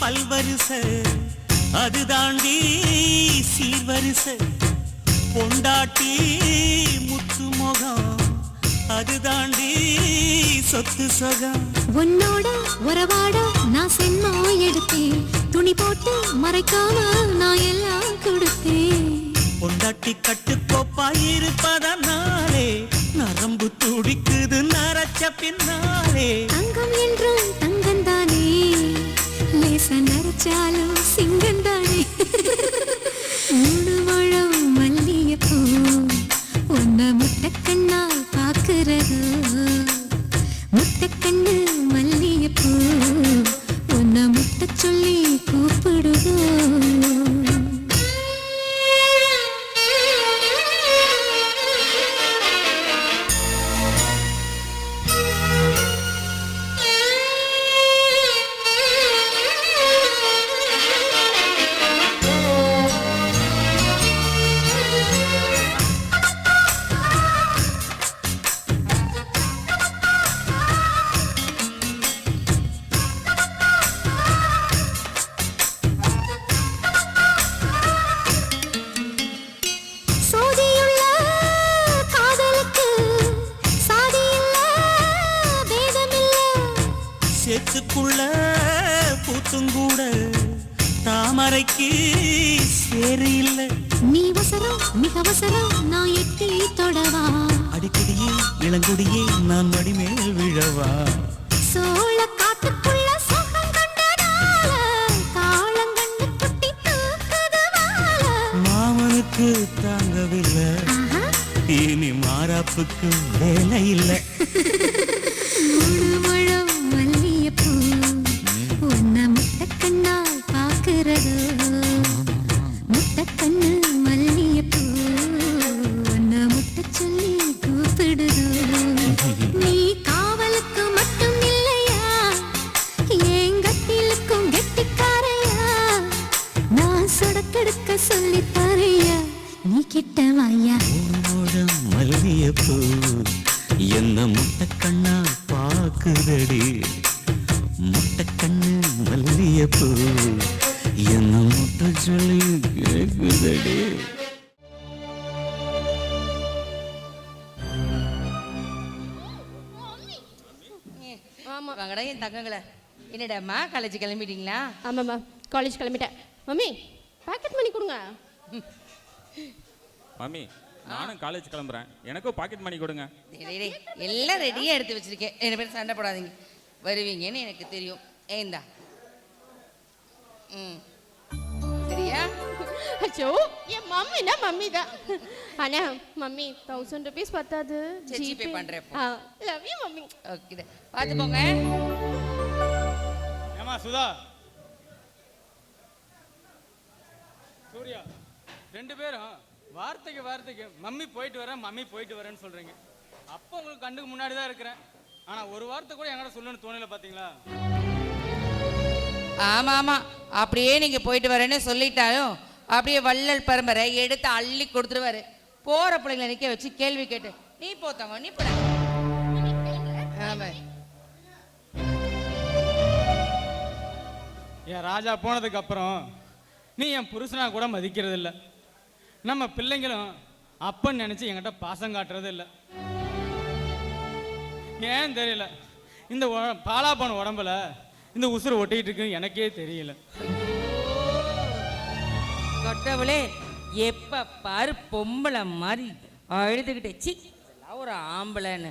பல்வரிச அது தாண்டி சீர்வரிச பொண்டாட்டி முத்து முகம் அது தாண்டி சொத்து சொகம். உன்னோட உறவாட நான் சென்மோ எடுத்தேன், துணி போட்டு மறைக்காம நான் எல்லாம் கொடுத்தேன். பொண்டாட்டி கட்டுக்கோப்பா இருப்பதனாலே நரம்பு துடிக்குது நரச்ச பின்னாலே. தங்கம் என்றும் தங்கந்தானே, லேச நரைச்சாலும் சிங்கந்தானே. 3 முழம் மல்லிகைப்பூ உன்னை முட்டைக்கண்ணால் பார்க்கிறது. முட்டைக்கண்ணு மல்லிகைப்பூ உன்னை முட்டை சொல்லி கூப்பிடுதோ. சோதியுள்ள காதலுக்கு சாதியில்ல, பேதமில்ல. சேத்துக்குள்ள பூத்துங்கூட தாமரைக்கு சேரு இல்ல. நீ வசரம் மிக வசரம், நான் எட்டி தொடவா. அடிக்கடியே இளங்குடியே நான் மடிமேல் விழவா. சோழ காட்டுக்குள்ள சுகம் கண்டதால காளங்கண்டு குட்டி தூக்குது வாழ. மாமனுக்கு தாங்கவில்லை, இனி மாறாப்புக்கு வேலை இல்லை. 3 முழம் மல்லிகைப்பூ உன்னை முட்டைக்கண்ணால் பார்க்கிறது. முட்டைக்கண்ணு மல்லிகைப்பூ உன்னை முட்டை சொல்லி கூப்பிடுது. நீ காவலுக்கு மட்டும் இல்லையா, எங்கட்டிலுக்கும் கெட்டிக்காரையா. நான் சொடக்கெடுக்க சொல்லி தரையா, நீ கிட்ட வாயா. முழம் மல்லிகைப்பூ என்ன முட்டைக்கண்ணா பாக்குதடி. முட்டைக்கண்ணு மல்லிகைப்பூ என்ன முட்டை சொல்லி கேக்குதடி. வாங்கடா என் தங்கங்கள. என்னடாம்மா காலேஜ் கிளம்பிட்டீங்களா? ஆமாம்மா, காலேஜ் கிளம்பிட்டேன். மம்மி பாக்கெட் மணி கொடுங்க. மம்மி நானும் காலேஜ் கிளம்புறேன், எனக்கும் பாக்கெட் மணி கொடுங்க. எல்லாம் ரெடியாக எடுத்து வச்சிருக்கேன். 2 பேரும் சண்டை போடாதீங்க, வருவீங்கன்னு எனக்கு தெரியும். ஏந்தா சரியா? அச்சோ, என் மம்மினா மம்மி தான். ஆனா மம்மி 1000 rupees பத்தாது. ஜிபே பண்றேன். Love you mummy. ஓகே, பார்த்து போங்க. ஏமா சுதா, சூர்யா, 2 பேரும் வார்த்தைக்கு மம்மி போயிட்டு வரேன் மம்மி போயிட்டு வரேன்னு சொல்றீங்க. அப்போ உங்களுக்கு கண்ணுக்கு முன்னாடி தான் இருக்கிறேன், ஆனா ஒரு வார்த்தை கூட என்கிட்ட சொல்லணும்னு தோணல. பாத்தீங்களா? ஆமா ஆமா, அப்படியே நீங்க போயிட்டு வரேன்னு சொல்லிட்டாலும் அப்படியே வள்ளல் பரம்பரை எடுத்து அள்ளி கொடுத்துருவாரு. போற பிள்ளைங்களை நிக்க வச்சு கேள்வி கேட்டு நீ போத்தாங்க நீ போட. ஆமா, என் ராஜா போனதுக்கு அப்புறம் நீ என் புருஷனா கூட மதிக்கிறது இல்லை. நம்ம பிள்ளைங்களும் அப்பன்னு நினைச்சு என்கிட்ட பாசம் காட்டுறது இல்லை. ஏன் தெரியல, இந்த பாலா போன உடம்புல இந்த உசுறு ஒட்டிட்டு இருக்கு எனக்கே தெரியல. கொட்டவளே, எப்ப பாரு பொம்பளை மாதிரி அழுதுகிட்டே சி ஒரு ஆம்பளைன்னு.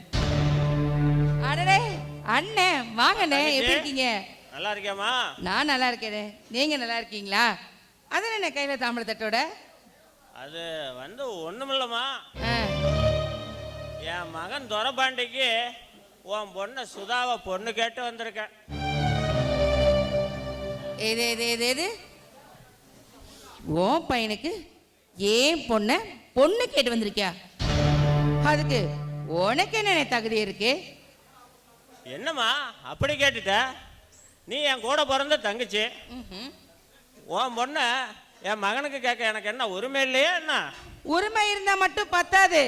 அடடே அண்ணே வாங்கண்ணே, எப்படி இருக்கீங்க? நல்லா இருக்கியாமா? நான் நல்லா இருக்கேன், நீங்க நல்லா இருக்கீங்களா? அதான் என்ன கையில தாம்பளை தட்டோட? அது ஒண்ணுமில்லம்மா, என் மகன் துரபாண்டிக்கு உன் பொண்ணை சுதாவை பொண்ணு கேட்டு வந்திருக்கேன். எது உன் பையனுக்கு ஏன் பொண்ணு கேட்டு வந்திருக்கியா? அதுக்கு உனக்கு என்ன தகுதி இருக்கு? என்னம்மா அப்படி கேட்டுட்ட? நீ என் கூட பிறந்த தங்கச்சி, உன் பொண்ண என் மகனுக்கு கேட்க எனக்கு என்ன உரிமை இல்லையா என்ன? உரிமை இருந்தா மட்டும் பத்தாது,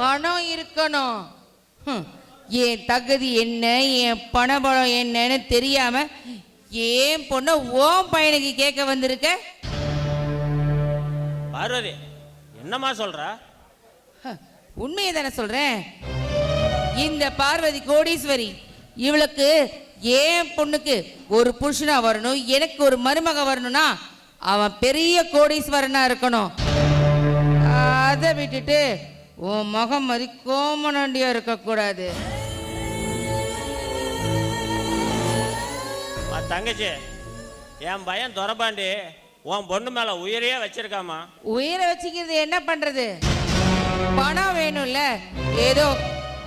பணம் இருக்கணும். என் தகுதி என்ன, என் பணபலம் என்னன்னு தெரியாம ஏன் பொண்ண ஓம் பையனுக்கு கேட்க வந்திருக்க? பார்வதி என்னம்மா சொல்ற? உண்மையை தானே சொல்றேன். இந்த பார்வதி கோடீஸ்வரி, இவளுக்கு ஏன் பொண்ணுக்கு ஒரு புருஷனா வரணும், எனக்கு ஒரு மருமக வரணும்னா அவன் பெரிய கோடீஸ்வரனா இருக்கணும். அதை விட்டுட்டு உன் முகம் மாதிரி கோமனண்டியா இருக்கக்கூடாது. தங்கச்சி, என் பையன் துரபாண்டி உன் பொண்ணு மேல உயிரையே வச்சிருக்காமா. உயிரை வச்சுக்கிறது என்ன பண்றது? பணம் வேணும்ல. ஏதோ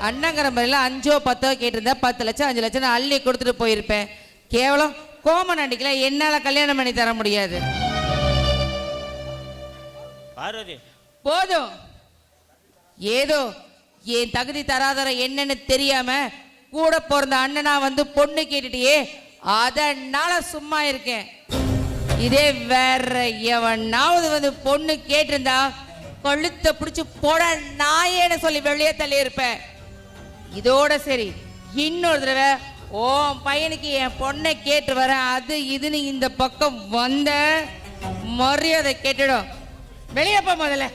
அண்ணங்கிற மாதிரிலாம் 5ஓ 10ஓ கேட்டிருந்தா 10 லட்சம் 5 லட்சம் நான் அள்ளி கொடுத்துட்டு போயிருப்பேன். கேவலம் கோமன் அண்டிக்கல என்னால கல்யாணம் பண்ணி தர முடியாது. பார்வதி, போதும். ஏதோ என் தகுதி தராதரம் என்னன்னு தெரியாம கூட பிறந்த அண்ணனா வந்து பொண்ணு கேட்டுட்டியே, அதனால சும்மா இருக்கேன். இதே வேற எவனாவது வந்து பொண்ணு கேட்டிருந்தா கழுத்தை பிடிச்சு போட நாயேன்னு சொல்லி வெளியே தள்ளி இருப்பேன். இதோட சரி, இன்னொரு தடவை உன் பையனுக்கு என் பொண்ணை கேட்டு வரேன், அது இதுன்னு இந்த பக்கம் வந்த மரியாதை கேட்டுடும். வெளியே போ முதல்ல.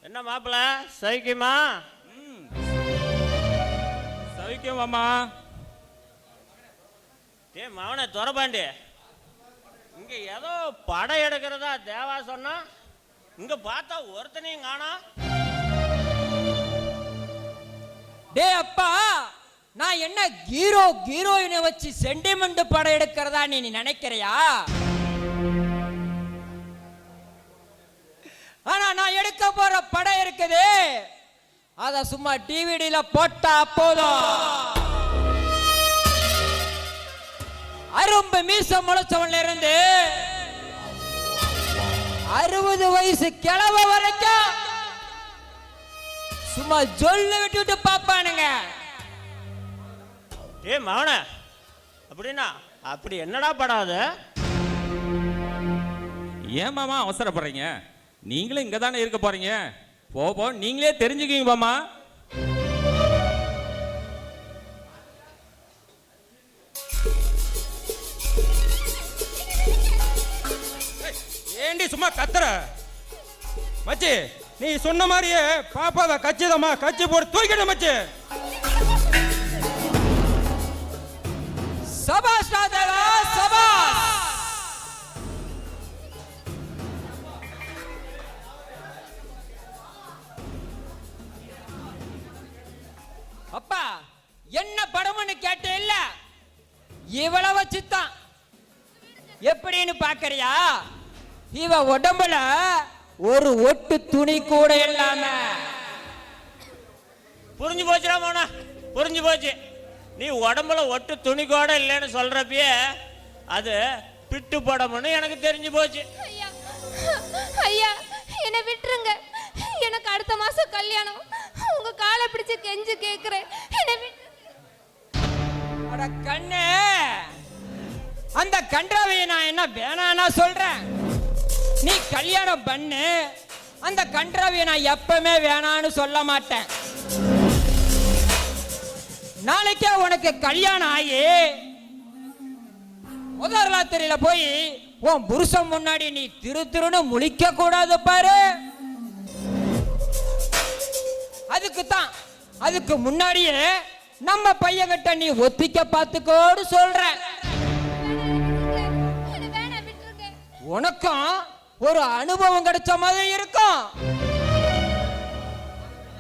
என்ன மாப்பிள்ள, சௌக்கியமா? சௌக்கியம் மாமா. மவனே துரபாண்டி, இங்க ஏதோ படம் எடுக்கிறதா தேவா சொன்னா, இங்க பார்த்தா ஒருத்தனையும் காணோம். டே அப்பா, நான் என்ன ஹீரோயினை வச்சு சென்டிமெண்ட் படம் எடுக்கிறதா நீ நினைக்கிறியா? ஆனா நான் எடுக்க போற படம் இருக்குது, அத சும்மா டிவிடில போட்டா போதும். அரும்பு மீச முளைச்சவன்ல இருந்து 60 வயசு கிழவ வரைக்கும் சும்மா ஜொல்ல விட்டு பாப்பானுங்க. மவன, அப்படின்னா அப்படி என்னடா படம் அது? ஏன் மாமா அவசரப்படுறீங்க? நீங்களும் இங்க தானே இருக்க போறீங்க. போ நீங்களே தெரிஞ்சுக்குவீங்க மாமா. ஏண்டி சும்மா கத்துற? மச்சி, நீ சொன்ன மாதிரியே பாப்பாவை கச்சிதமா கச்சி போட்டு தூக்கிட மச்சி. சபாஷ் ராதேவா, சபாஷ். அப்பா, என்ன படம்னு கேட்ட இல்ல, இவ்வளவு வச்சுதான் எப்படின்னு பாக்கறியா? இவ உடம்புல ஒரு ஒட்டு துணி கூட இல்லாம. புரிஞ்சு போச்சுடா மோனா, புரிஞ்சு போச்சு. நீ உடம்புல ஒட்டு துணி கூட இல்லைன்னு சொல்றப்பயே அது பிட்டு படம்னு எனக்கு தெரிஞ்சு போச்சு. ஐயா, என்னை விட்டுருங்க. எனக்கு அடுத்த மாசம் கல்யாணம். உங்க காலை பிடிச்சு கெஞ்சு கேக்குறேன், என்னை விட்டு. கண்ணே, அந்த கன்றாவையை நான் என்ன வேணானா சொல்றேன்? நீ கல்யாணம் பண்ணு, அந்த கன்றாவையை நான் எப்பவுமே வேணான்னு சொல்ல மாட்டேன். நாளைக்கே உனக்கு கல்யாணம் ஆகி முதல் ராத்திரியில போய் உன் புருஷன் முன்னாடி நீ திருன்னு முழிக்க கூடாது பாரு. அதுக்கு முன்னாடியே நம்ம பையன்கிட்ட நீ ஒத்திக்க பார்த்துக்கோடு சொல்றேன். உனக்கும் ஒரு அனுபவம் கிடைச்ச மாதிரி இருக்கும்.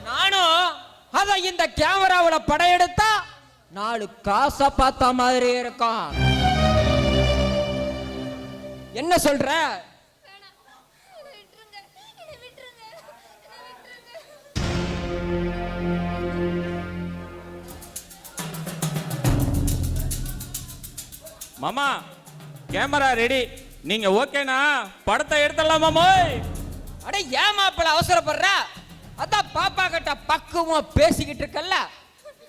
நானும் அத இந்த கேமராவில் படம் எடுத்தா 4 காசை பார்த்த மாதிரி இருக்கும். என்ன சொல்ற? மாமா, கேமரா ரெடி. நீங்க ஓகேனா படத்தை எடுத்துடலாமா மோய்? அட ஏன் மாப்பிள்ள அவசரப்படுற? அதான் பாப்பா கிட்ட பக்குவமா பேசிக்கிட்டு இருக்கல்ல,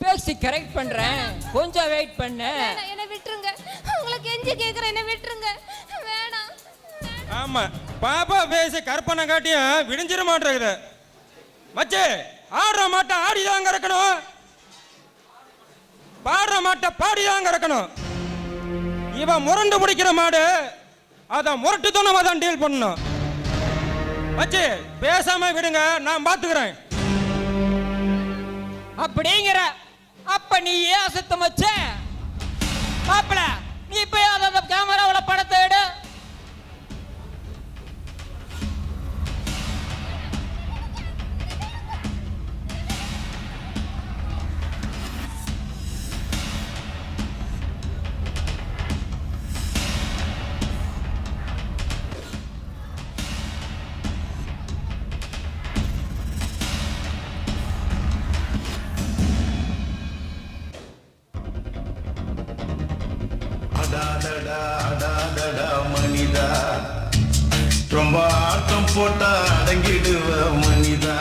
பேசி கரெக்ட் பண்றேன், கொஞ்சம் வெயிட் பண்ணு. என்ன விட்டுருங்க, உங்களுக்கு கெஞ்சி கேக்குறேன், என்ன விட்டுருங்க, வேணாம். ஆமா, பாப்பா பேசி கற்பனை காட்டியும் விடிஞ்சிட மாட்டேங்குது. மச்சி, ஆடுற மாட்டை ஆடிதாங்க இருக்கணும், பாடுற மாட்டை பாடிதாங்க இருக்கணும். இவன் முரண்டு முடிக்கிற மாடு, அதான் முரட்டுத்தனமா தான் டீல் பண்ணணும். மச்சி, பேசாம விடுங்க, நான் பாத்துக்கிறேன். அப்படிங்கிற அப்ப நீ ஏன் அசத்த மச்ச? மாப்பிள்ள, நீ போய் அந்த கேமராவுல படத்தை எடு. மனிதா, ரொம்ப ஆட்டம் போட்டா அடங்கிடுவ மனிதா.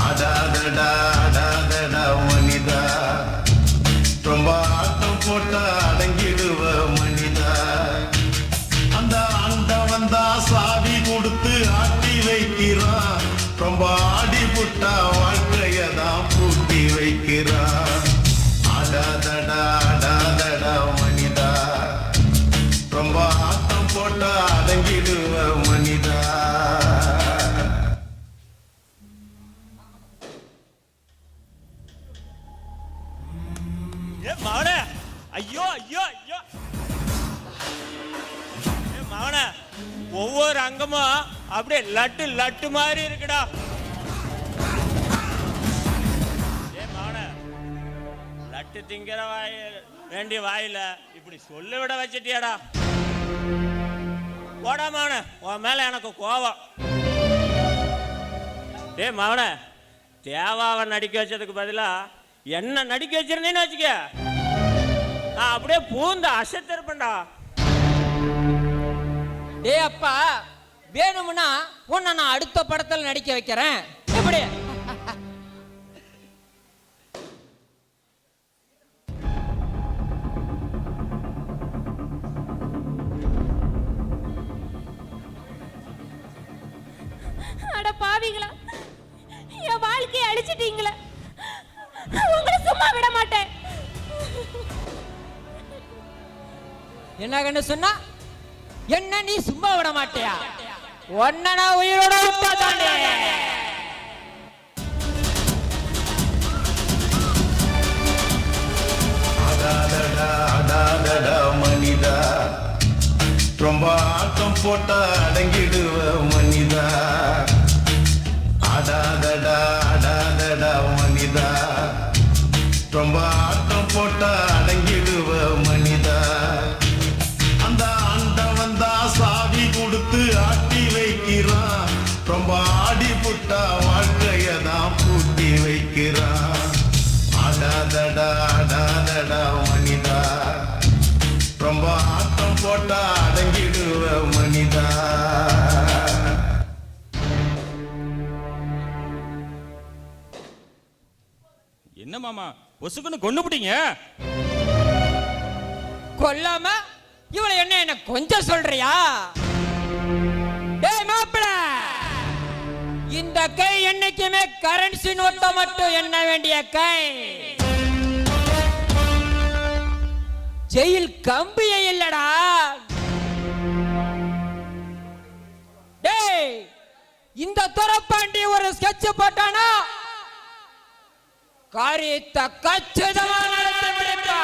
அடாதடா அடாதடா மனிதா, ரொம்ப ஆட்டம் போட்டா அடங்கிடுவ மனிதா. அந்த ஆண்டம் வந்தா சாவி கொடுத்து ஆட்டி வைக்கிறான், ரொம்ப ஆடி புட்டா வாழ்க்கையதான் பூட்டி வைக்கிறான். அடாதடா அடாதடா மனிதா, ரொம்ப ஆட்டம் போட்டா அடங்கிடுவ மனிதா. ஏ மவன, ஐயோ ஐயோ ஐயோ, ஏ மவன, ஒவ்வொரு அங்கமும் அப்படியே லட்டு லட்டு மாதிரி இருக்குடா. ஏ மவன, லட்டு திங்கிற வேண்டிய வாயில இப்படி சொல்ல விட வச்சிட்டியாடா. போடா மவன, உன் மேல எனக்கு கோவம். டே மவன, தேவாவை நடிக்க வச்சதுக்கு பதிலா என்ன நடிக்க வச்சிருந்தேன்னு வச்சுக்க, நான் அப்படியே பூந்த அசத்திருப்பேன்டா. டே அப்பா, வேணும்னா உன்னை நான் அடுத்த படத்தில் நடிக்க வைக்கிறேன். எப்படி? அட பாவிகளா, என் வாழ்க்கையை அழிச்சிட்டீங்களே, உங்களை சும்மா விட மாட்டேன். என்ன கண்ணு சொன்னா? என்ன நீ சும்மா விட மாட்டியா? ஒன்ன நான் உயிரோட விட்டாதானே. அடாதடா அடாதடா மனிதா, ரொம்ப ஆட்டம் போட்டா அடங்கிடுவ மனிதா. அடாதடா அடாதடா மனிதா, ரொம்ப ஆட்டம் போட்டா அடங்கிடுவ மனிதா. அந்த ஆண்டம் வந்தா சாவி கொடுத்து ஆட்டி வைக்கிறான், ரொம்ப ஆடி புட்டா வாழ்க்கையதான் பூட்டி வைக்கிறான். அடாதடா அடாதடா மனிதா, ரொம்ப ஆட்டம் போட்டா அடங்கிடுவ மனிதா. என்ன மாமா பொசுக்குன்னு கொண்டு போட்டீங்க? கொல்லாம இவளை என்ன கொஞ்சம் சொல்றியா? டேய் மாப்பிள்ள, இந்த கை என்னைக்குமே கரன்சி நோட்டை மட்டும் எண்ண வேண்டிய கை, ஜெயில் கம்பியே இல்லடா. டேய், இந்த துரப்பாண்டி ஒரு ஸ்கெட்ச் போட்டானா காரியத்தை கச்சிதமா நடத்தி முடிப்பா.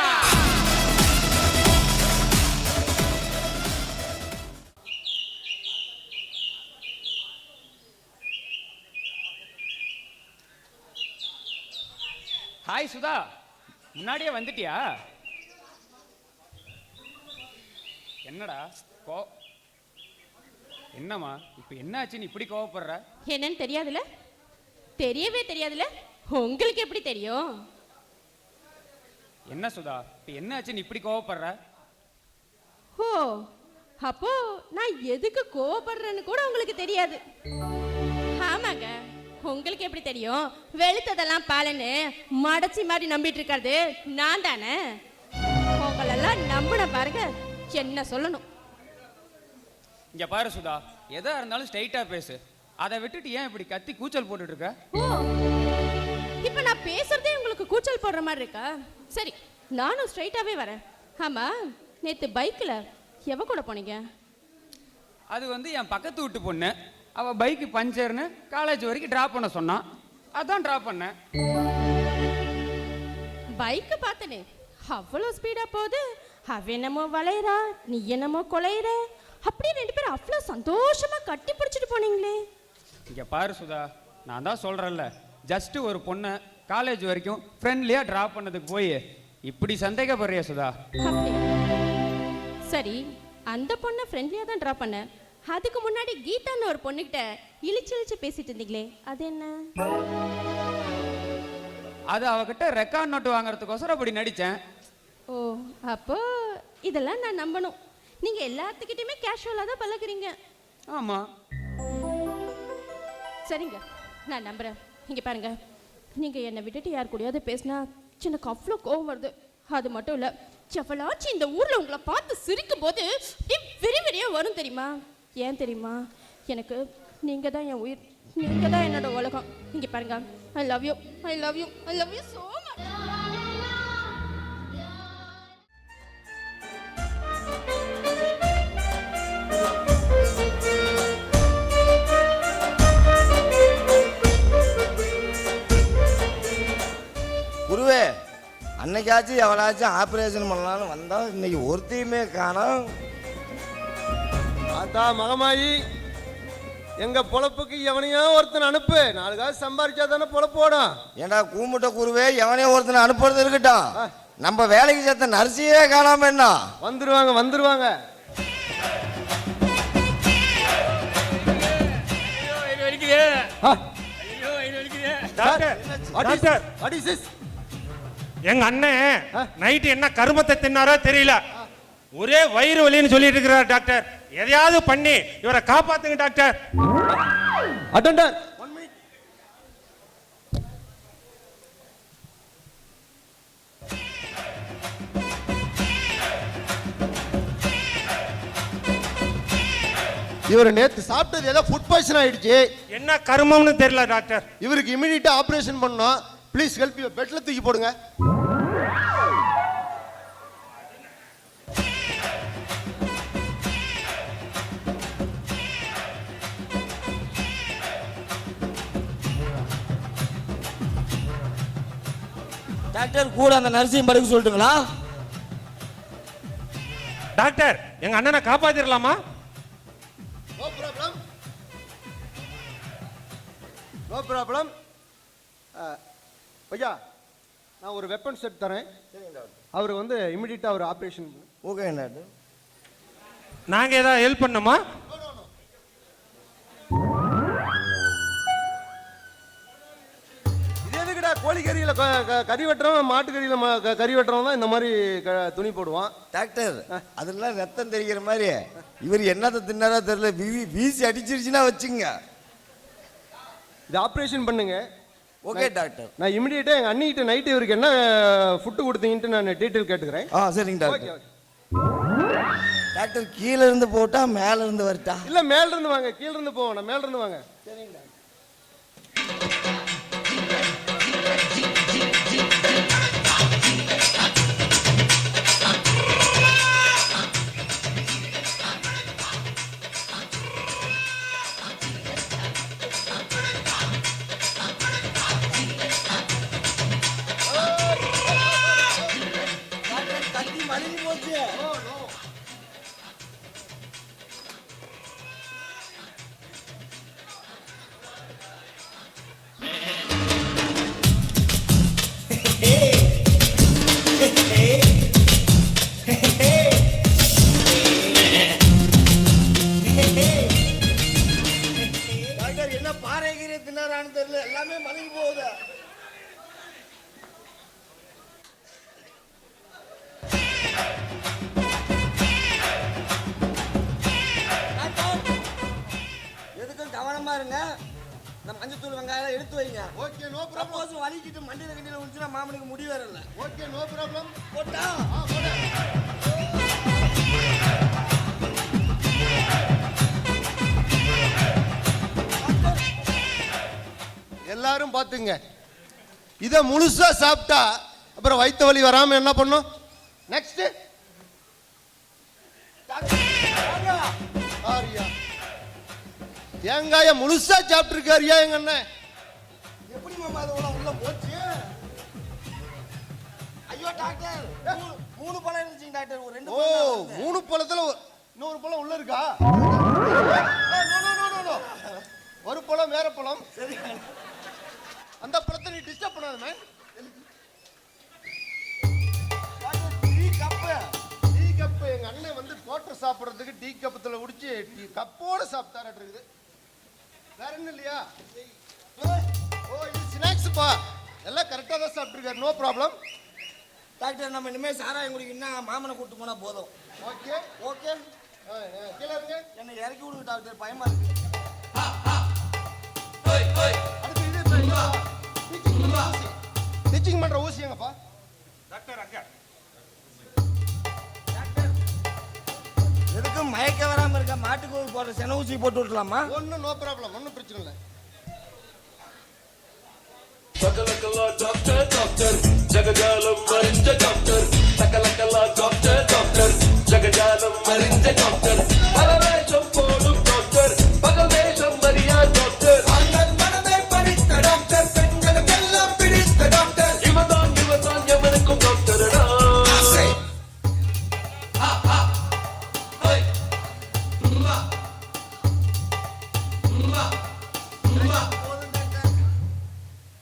ஹாய் சுதா, முன்னாடியே வந்துட்டியா? என்னடா என்னம்மா இப்போ என்னாச்சுன்னு இப்படி கோவப்படுற? என்னன்னு தெரியாதுல? தெரியவே தெரியாதுல? உங்களுக்கு எப்படி தெரியும்? என்ன சுதா, இப்போ என்னாச்சுன்னு இப்படி கோவப்படுற? ஓ, அப்போ நான் எதுக்கு கோவப்படுறேன்னு கூட உங்களுக்கு தெரியாது. ஆமாங்க, உங்களுக்கு எப்படி தெரியும்? வெளுத்ததெல்லாம் பாலன்னு மடச்சி மாதிரி நம்பிட்டு இருக்காது நான் தானே. உங்களெல்லாம் நம்பின பாருங்க, என்ன சொல்லணும். இங்க பாரு சுதா, எதா இருந்தாலும் ஸ்ட்ரைட்டா பேசு. அதை விட்டுட்டு ஏன் இப்படி கத்தி கூச்சல் போட்டுட்டு இருக்க? ஓ, இப்போ நான் பேசுறதே உங்களுக்கு கூச்சல் போடுற மாதிரி இருக்கா? சரி, நானும் ஸ்ட்ரைட்டாவே வரேன். ஆமா, நேத்து பைக்ல எவ கூட போனீங்க? அது வந்து என் பக்கத்து வீட்டு பொண்ணு. அவ பைக்கு பஞ்சர்னு காலேஜ் வரைக்கும் டிராப் பண்ண சொன்னான். அதான் டிராப் பண்ணேன். பைக்கு பார்த்தனே, அவ்வளோ ஸ்பீடா போகுது. அவ என்னமோ வளையறா, நீ என்னமோ கொலையிற. அப்படியே ரெண்டு பேரும் அவ்வளோ சந்தோஷமா கட்டி பிடிச்சிட்டு போனீங்களே. இங்க பாரு சுதா, நான் தான் சொல்றேன்ல, ஜஸ்ட் ஒரு பொண்ணை காலேஜ் வரைக்கும் ஃப்ரெண்ட்லியா டிராப் பண்ணதுக்கு போய் இப்படி சந்தேகப்படுறியா சுதா? சரி, அந்த பொண்ணை ஃப்ரெண்ட்லியா தான் டிராப் பண்ண. அதுக்கு முன்னாடி கீதான்னு ஒரு பொண்ணுகிட்ட இழிச்சு பேசிட்டு இருந்தீங்களே, அது என்ன? அது அவகிட்ட ரெக்கார்ட் நோட்டு வாங்குறதுக்கோசரம் அப்படி நடிச்சேன். ஓ, அப்போ இதெல்லாம் நான் நம்பணும். நீங்க எல்லாத்துக்கிட்டையுமே கேஷுவலா தான் பழகுறீங்க. ஆமா, சரிங்க, நான் நம்புறேன். இங்க பாருங்க, நீங்க என்னை விட்டுட்டு யார் கூடயாவது பேசினா எனக்கு அவ்வளோ கோவம் வருது. அது மட்டும் இல்ல, எவ்வளாச்சும் இந்த ஊர்ல உங்களை பார்த்து சிரிக்கும் போது விரிவிரியா வரும் தெரியுமா? ஏன் தெரியுமா? எனக்கு நீங்க தான் என் உயிர், நீங்க தான் என்னோட உலகம். இங்க பாருங்க, I love you, I love you, I love you so much. குருவே, அன்னைக்காச்சும் எவனாச்சும் ஆப்ரேஷன் பண்ணலான்னு வந்தா இன்னைக்கு ஒருத்தையுமே காணோம். அதான் மகமாயி, எங்க பொழப்புக்கு எவனையோ ஒருத்தன் அனுப்பு. 4 காசு சம்பாரிச்சா தானே பொழப்போடும். ஏண்டா கூமுட்ட குருவே, எவனையோ ஒருத்தனை அனுப்புறது இருக்கட்டும், நம்ம வேலைக்கு சேர்த்த நர்சியே காணாம என்ன? வந்துருவாங்க வந்துருவாங்க. எங்க அண்ணன் நைட்டு என்ன கருமத்தை தின்னாரோ தெரியல, ஒரே வயிறு வலின்னு சொல்லிட்டு இருக்கிறார் டாக்டர். எதையாவது பண்ணி இவரை காப்பாத்துங்க டாக்டர். அட்டெண்டர், இவர் நேத்து சாப்பிட்டது ஏதோ ஃபுட் பாய்சன் ஆயிடுச்சு. என்ன கருமம்னு தெரியல டாக்டர். இவருக்கு இமிடியேட்டா ஆபரேஷன் பண்ணோம். Please help you. பெட்ல தூக்கி போடுங்க. டாக்டர் கூட அந்த நர்ஸையும் படுக்க சொல்லட்டுங்களா? டாக்டர், எங்க அண்ணனை காப்பாத்திரலாமா? No problem, no problem. ஐயா, நான் ஒரு வெப்பன் செட் தரேன். அவர் வந்து இமிடியேட்டா ஒரு ஆபரேஷன். Okay doctor. நாங்க ஏதாவது ஹெல்ப் பண்ணுமா? கோழிக்கறியில் கறி வெட்டுறவன், மாட்டுக்கறியில் கறி வெட்டுறவன் தான் இந்த மாதிரி துணி போடுவான். டாக்டர், அதெல்லாம் ரத்தம் தெரிகிற மாதிரி இவர் என்னத்தை தின்னாரா தெரியல, வீசி அடிச்சிருச்சுன்னா வச்சுங்க. இது ஆப்ரேஷன் பண்ணுங்க. Okay doctor. நான் இமிடியேட்டாக எங்கள் அண்ணிக்கிட்ட நைட்டு இவருக்கு என்ன ஃபுட்டு கொடுத்தீங்கன்ட்டு நான் டீட்டெயில் கேட்டுக்கிறேன். சரிங்க டாக்டர். டாக்டர், கீழே இருந்து போட்டா மேல இருந்து வரட்டா? இல்லை, மேல இருந்து வாங்க. கீழே இருந்து போவோம், நான் மேல இருந்து வாங்க. சரிங்க. கவனமா இருங்க. இந்த மஞ்சத்தூள் வெங்காயம் எடுத்து வைங்க. Okay no problem. சப்போஸ் வலிக்கிட்டு மண்டியில கண்டியில விழுந்துச்சுன்னா மாமனுக்கு முடி வேற இல்லை. Okay no problem. போட்டா எல்லாரும் பாத்துங்க. இத முழுசா சாப்பிட்டா அப்புறம் வயிற்று வலி வராம என்ன பண்ணும்? நெக்ஸ்ட் தேங்காய முழுசா சாப்பிட்டு இருக்காரியா எங்க அண்ணன்? எப்படி மாமா அது உள்ள போச்சு? ஐயோ டாக்டர், 3 பழம் இருந்துச்சுங்க டாக்டர். ஒரு 2 ஓ 3 பழத்துல இன்னொரு பழம் உள்ள இருக்கா? நோ ஒரு பழம் வேற பழம். சரி, அந்த பழத்தை நீ டிஸ்டர்ப் பண்ணாத மேன். டீ கப்பு எங்க அண்ணன் வந்து போட்டு சாப்பிடுறதுக்கு டீ கப்பத்துல குடிச்சு டீ கப்போட சாப்பிட்டாரு இருக்குது. வேற என்ன இல்லையா? ஓ இது ஸ்நாக்ஸ் பா. எல்லாம் கரெக்டா தான் சாப்பிட்டுருக்காரு. No problem. டாக்டர் நம்ம இனிமே சாராயம் குடிக்கணும்னா மாமனை கூட்டு போனா போதும். ஓகே ஓகே கீழே இருங்க. என்னை இறக்கி விடுங்க டாக்டர், பயமா இருக்கு. டீச்சிங் பண்ற ஊசி எங்கப்பா? டாக்டர் அங்க. எதுக்கு மயக்க வராம இருக்க மாட்டுக்கு போடுற சென ஊசி போட்டு விடலாமா? ஒன்னும் நோ ப்ராப்ளம், ஒன்னும் பிரச்சனை இல்லை. சகலகலா டாக்டர் டாக்டர் ஜகஜாலம் மறிஞ்ச டாக்டர் சகலகலா டாக்டர் டாக்டர் ஜகஜாலம் மறிஞ்ச டாக்டர் பலவேஷம் போடும் டாக்டர் பகவேஷம் மரியா டாக்டர் ஆண்கள் மனதை படித்த டாக்டர் பெண்களுக்கெல்லாம் பிடித்த டாக்டர் இவதான் எவனுக்கும் டாக்டரடா.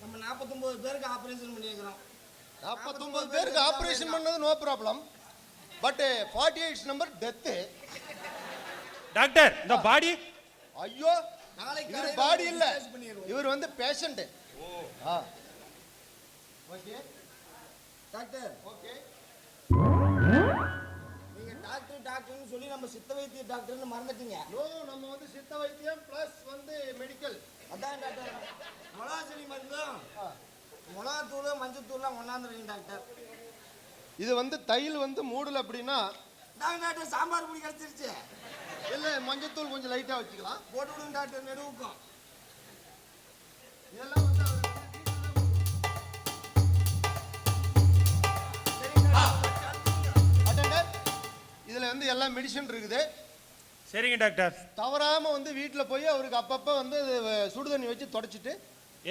நம்ம 49 பேருக்கு ஆபரேஷன் பண்ணியிருக்கிறோம். 49 பேருக்கு ஆபரேஷன் பண்ணது no problem. But 48 number death. Doctor இந்த பாடி. ஐயோ இவர் பாடி இல்ல, இவர் வந்து பேஷண்ட். Okay doctor okay. நீங்க டாக்டர் டாக்டர்னு சொல்லி நம்ம சித்த வைத்திய டாக்டர்னு மறந்துட்டீங்க. நோ நம்ம வந்து சித்த வைத்தியம் பிளஸ் வந்து மெடிக்கல். அதான் டாக்டர் மிளகா செடி மருந்தும் மிளகாத்தூள் மஞ்சத்தூள்லாம் கொண்டாந்துருக்கீங்க டாக்டர். இது வந்து தையல் வந்து மூடல அப்படின்னா டாக்டர் சாம்பார் பொடி கிடைச்சிருச்சு. இல்ல மஞ்சத்தூள் கொஞ்சம் லைட்டா வச்சுக்கலாம். போட்டு விடுங்க டாக்டர் நெடுவுக்கும். இதெல்லாம் வந்து இதுல வந்து எல்லா மெடிசன் இருக்குது. சரிங்க டாக்டர். தவறாம வந்து வீட்டுல போய் அவருக்கு அப்பப்ப வந்து சுடு தண்ணி வச்சு தொடச்சிட்டு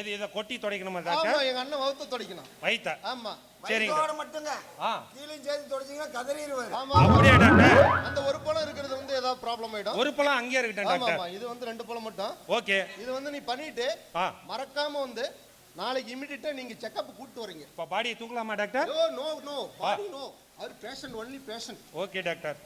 எது இதை கொட்டி துடைக்கணுமா ஆமா டாக்டர்? எங்க அண்ணன் வவுத்த துடைக்கணும். வயித்தா? ஆமா சரிங்க. வயித்தோட மட்டுங்க. ஆ கீழே சேர்த்து தொடச்சிங்கன்னா கதறிடுவாரு. ஆமா அப்படியே டாக்டர். அந்த ஒரு பழம் இருக்கிறது வந்து ஏதாவது ப்ராப்ளம் ஆயிடும். ஒரு பழம் அங்கேயே இருக்கட்டும் ஆமா டாக்டர். ஆமா இது வந்து 2 பழம் மட்டும். ஓகே. இது வந்து நீ பண்ணிட்டு மறக்காம வந்து நாளைக்கு இமிடியேட்டா நீங்க செக்கப் கூட்டி வரீங்க. இப்ப பாடியை தூக்கலாமா doctor? No no no body no. அவர் patient only patient. Okay doctor.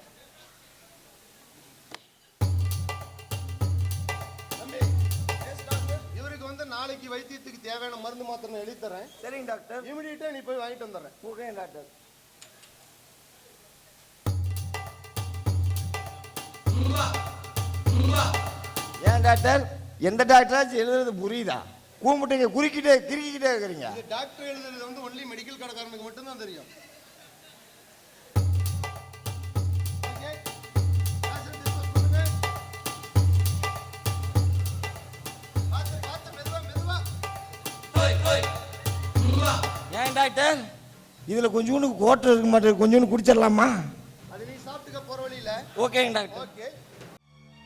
இவருக்கு வந்து நாளைக்கு வைத்தியத்துக்கு தேவையான மருந்து மாத்திரை எழுதி தரேன். சரிங்க டாக்டர். இமிடியேட்டா நீ போய் வாங்கிட்டு வந்துடுறேன். Okay doctor. ஏன் டாக்டர் எந்த டாக்டராச்சும் எழுதுறது புரியுதா? கூம்பிட்டீங்க குறுக்கிட்டே கிறுக்கிட்டே இருக்கிறீங்க. இது டாக்டர் எழுதுறது வந்து ஒன்லி மெடிக்கல் கடைக்காரனுக்கு மட்டும் தான் தெரியும். ஏன் டாக்டர் இதுல கொஞ்சோண்டு கோட்டை இருக்க மாட்டேங்குது, கொஞ்சோண்டு குடிச்சிடலாமா? அது நீ சாப்பிட்டுக்க போற வழியில. ஓகேங்க டாக்டர். ஓகே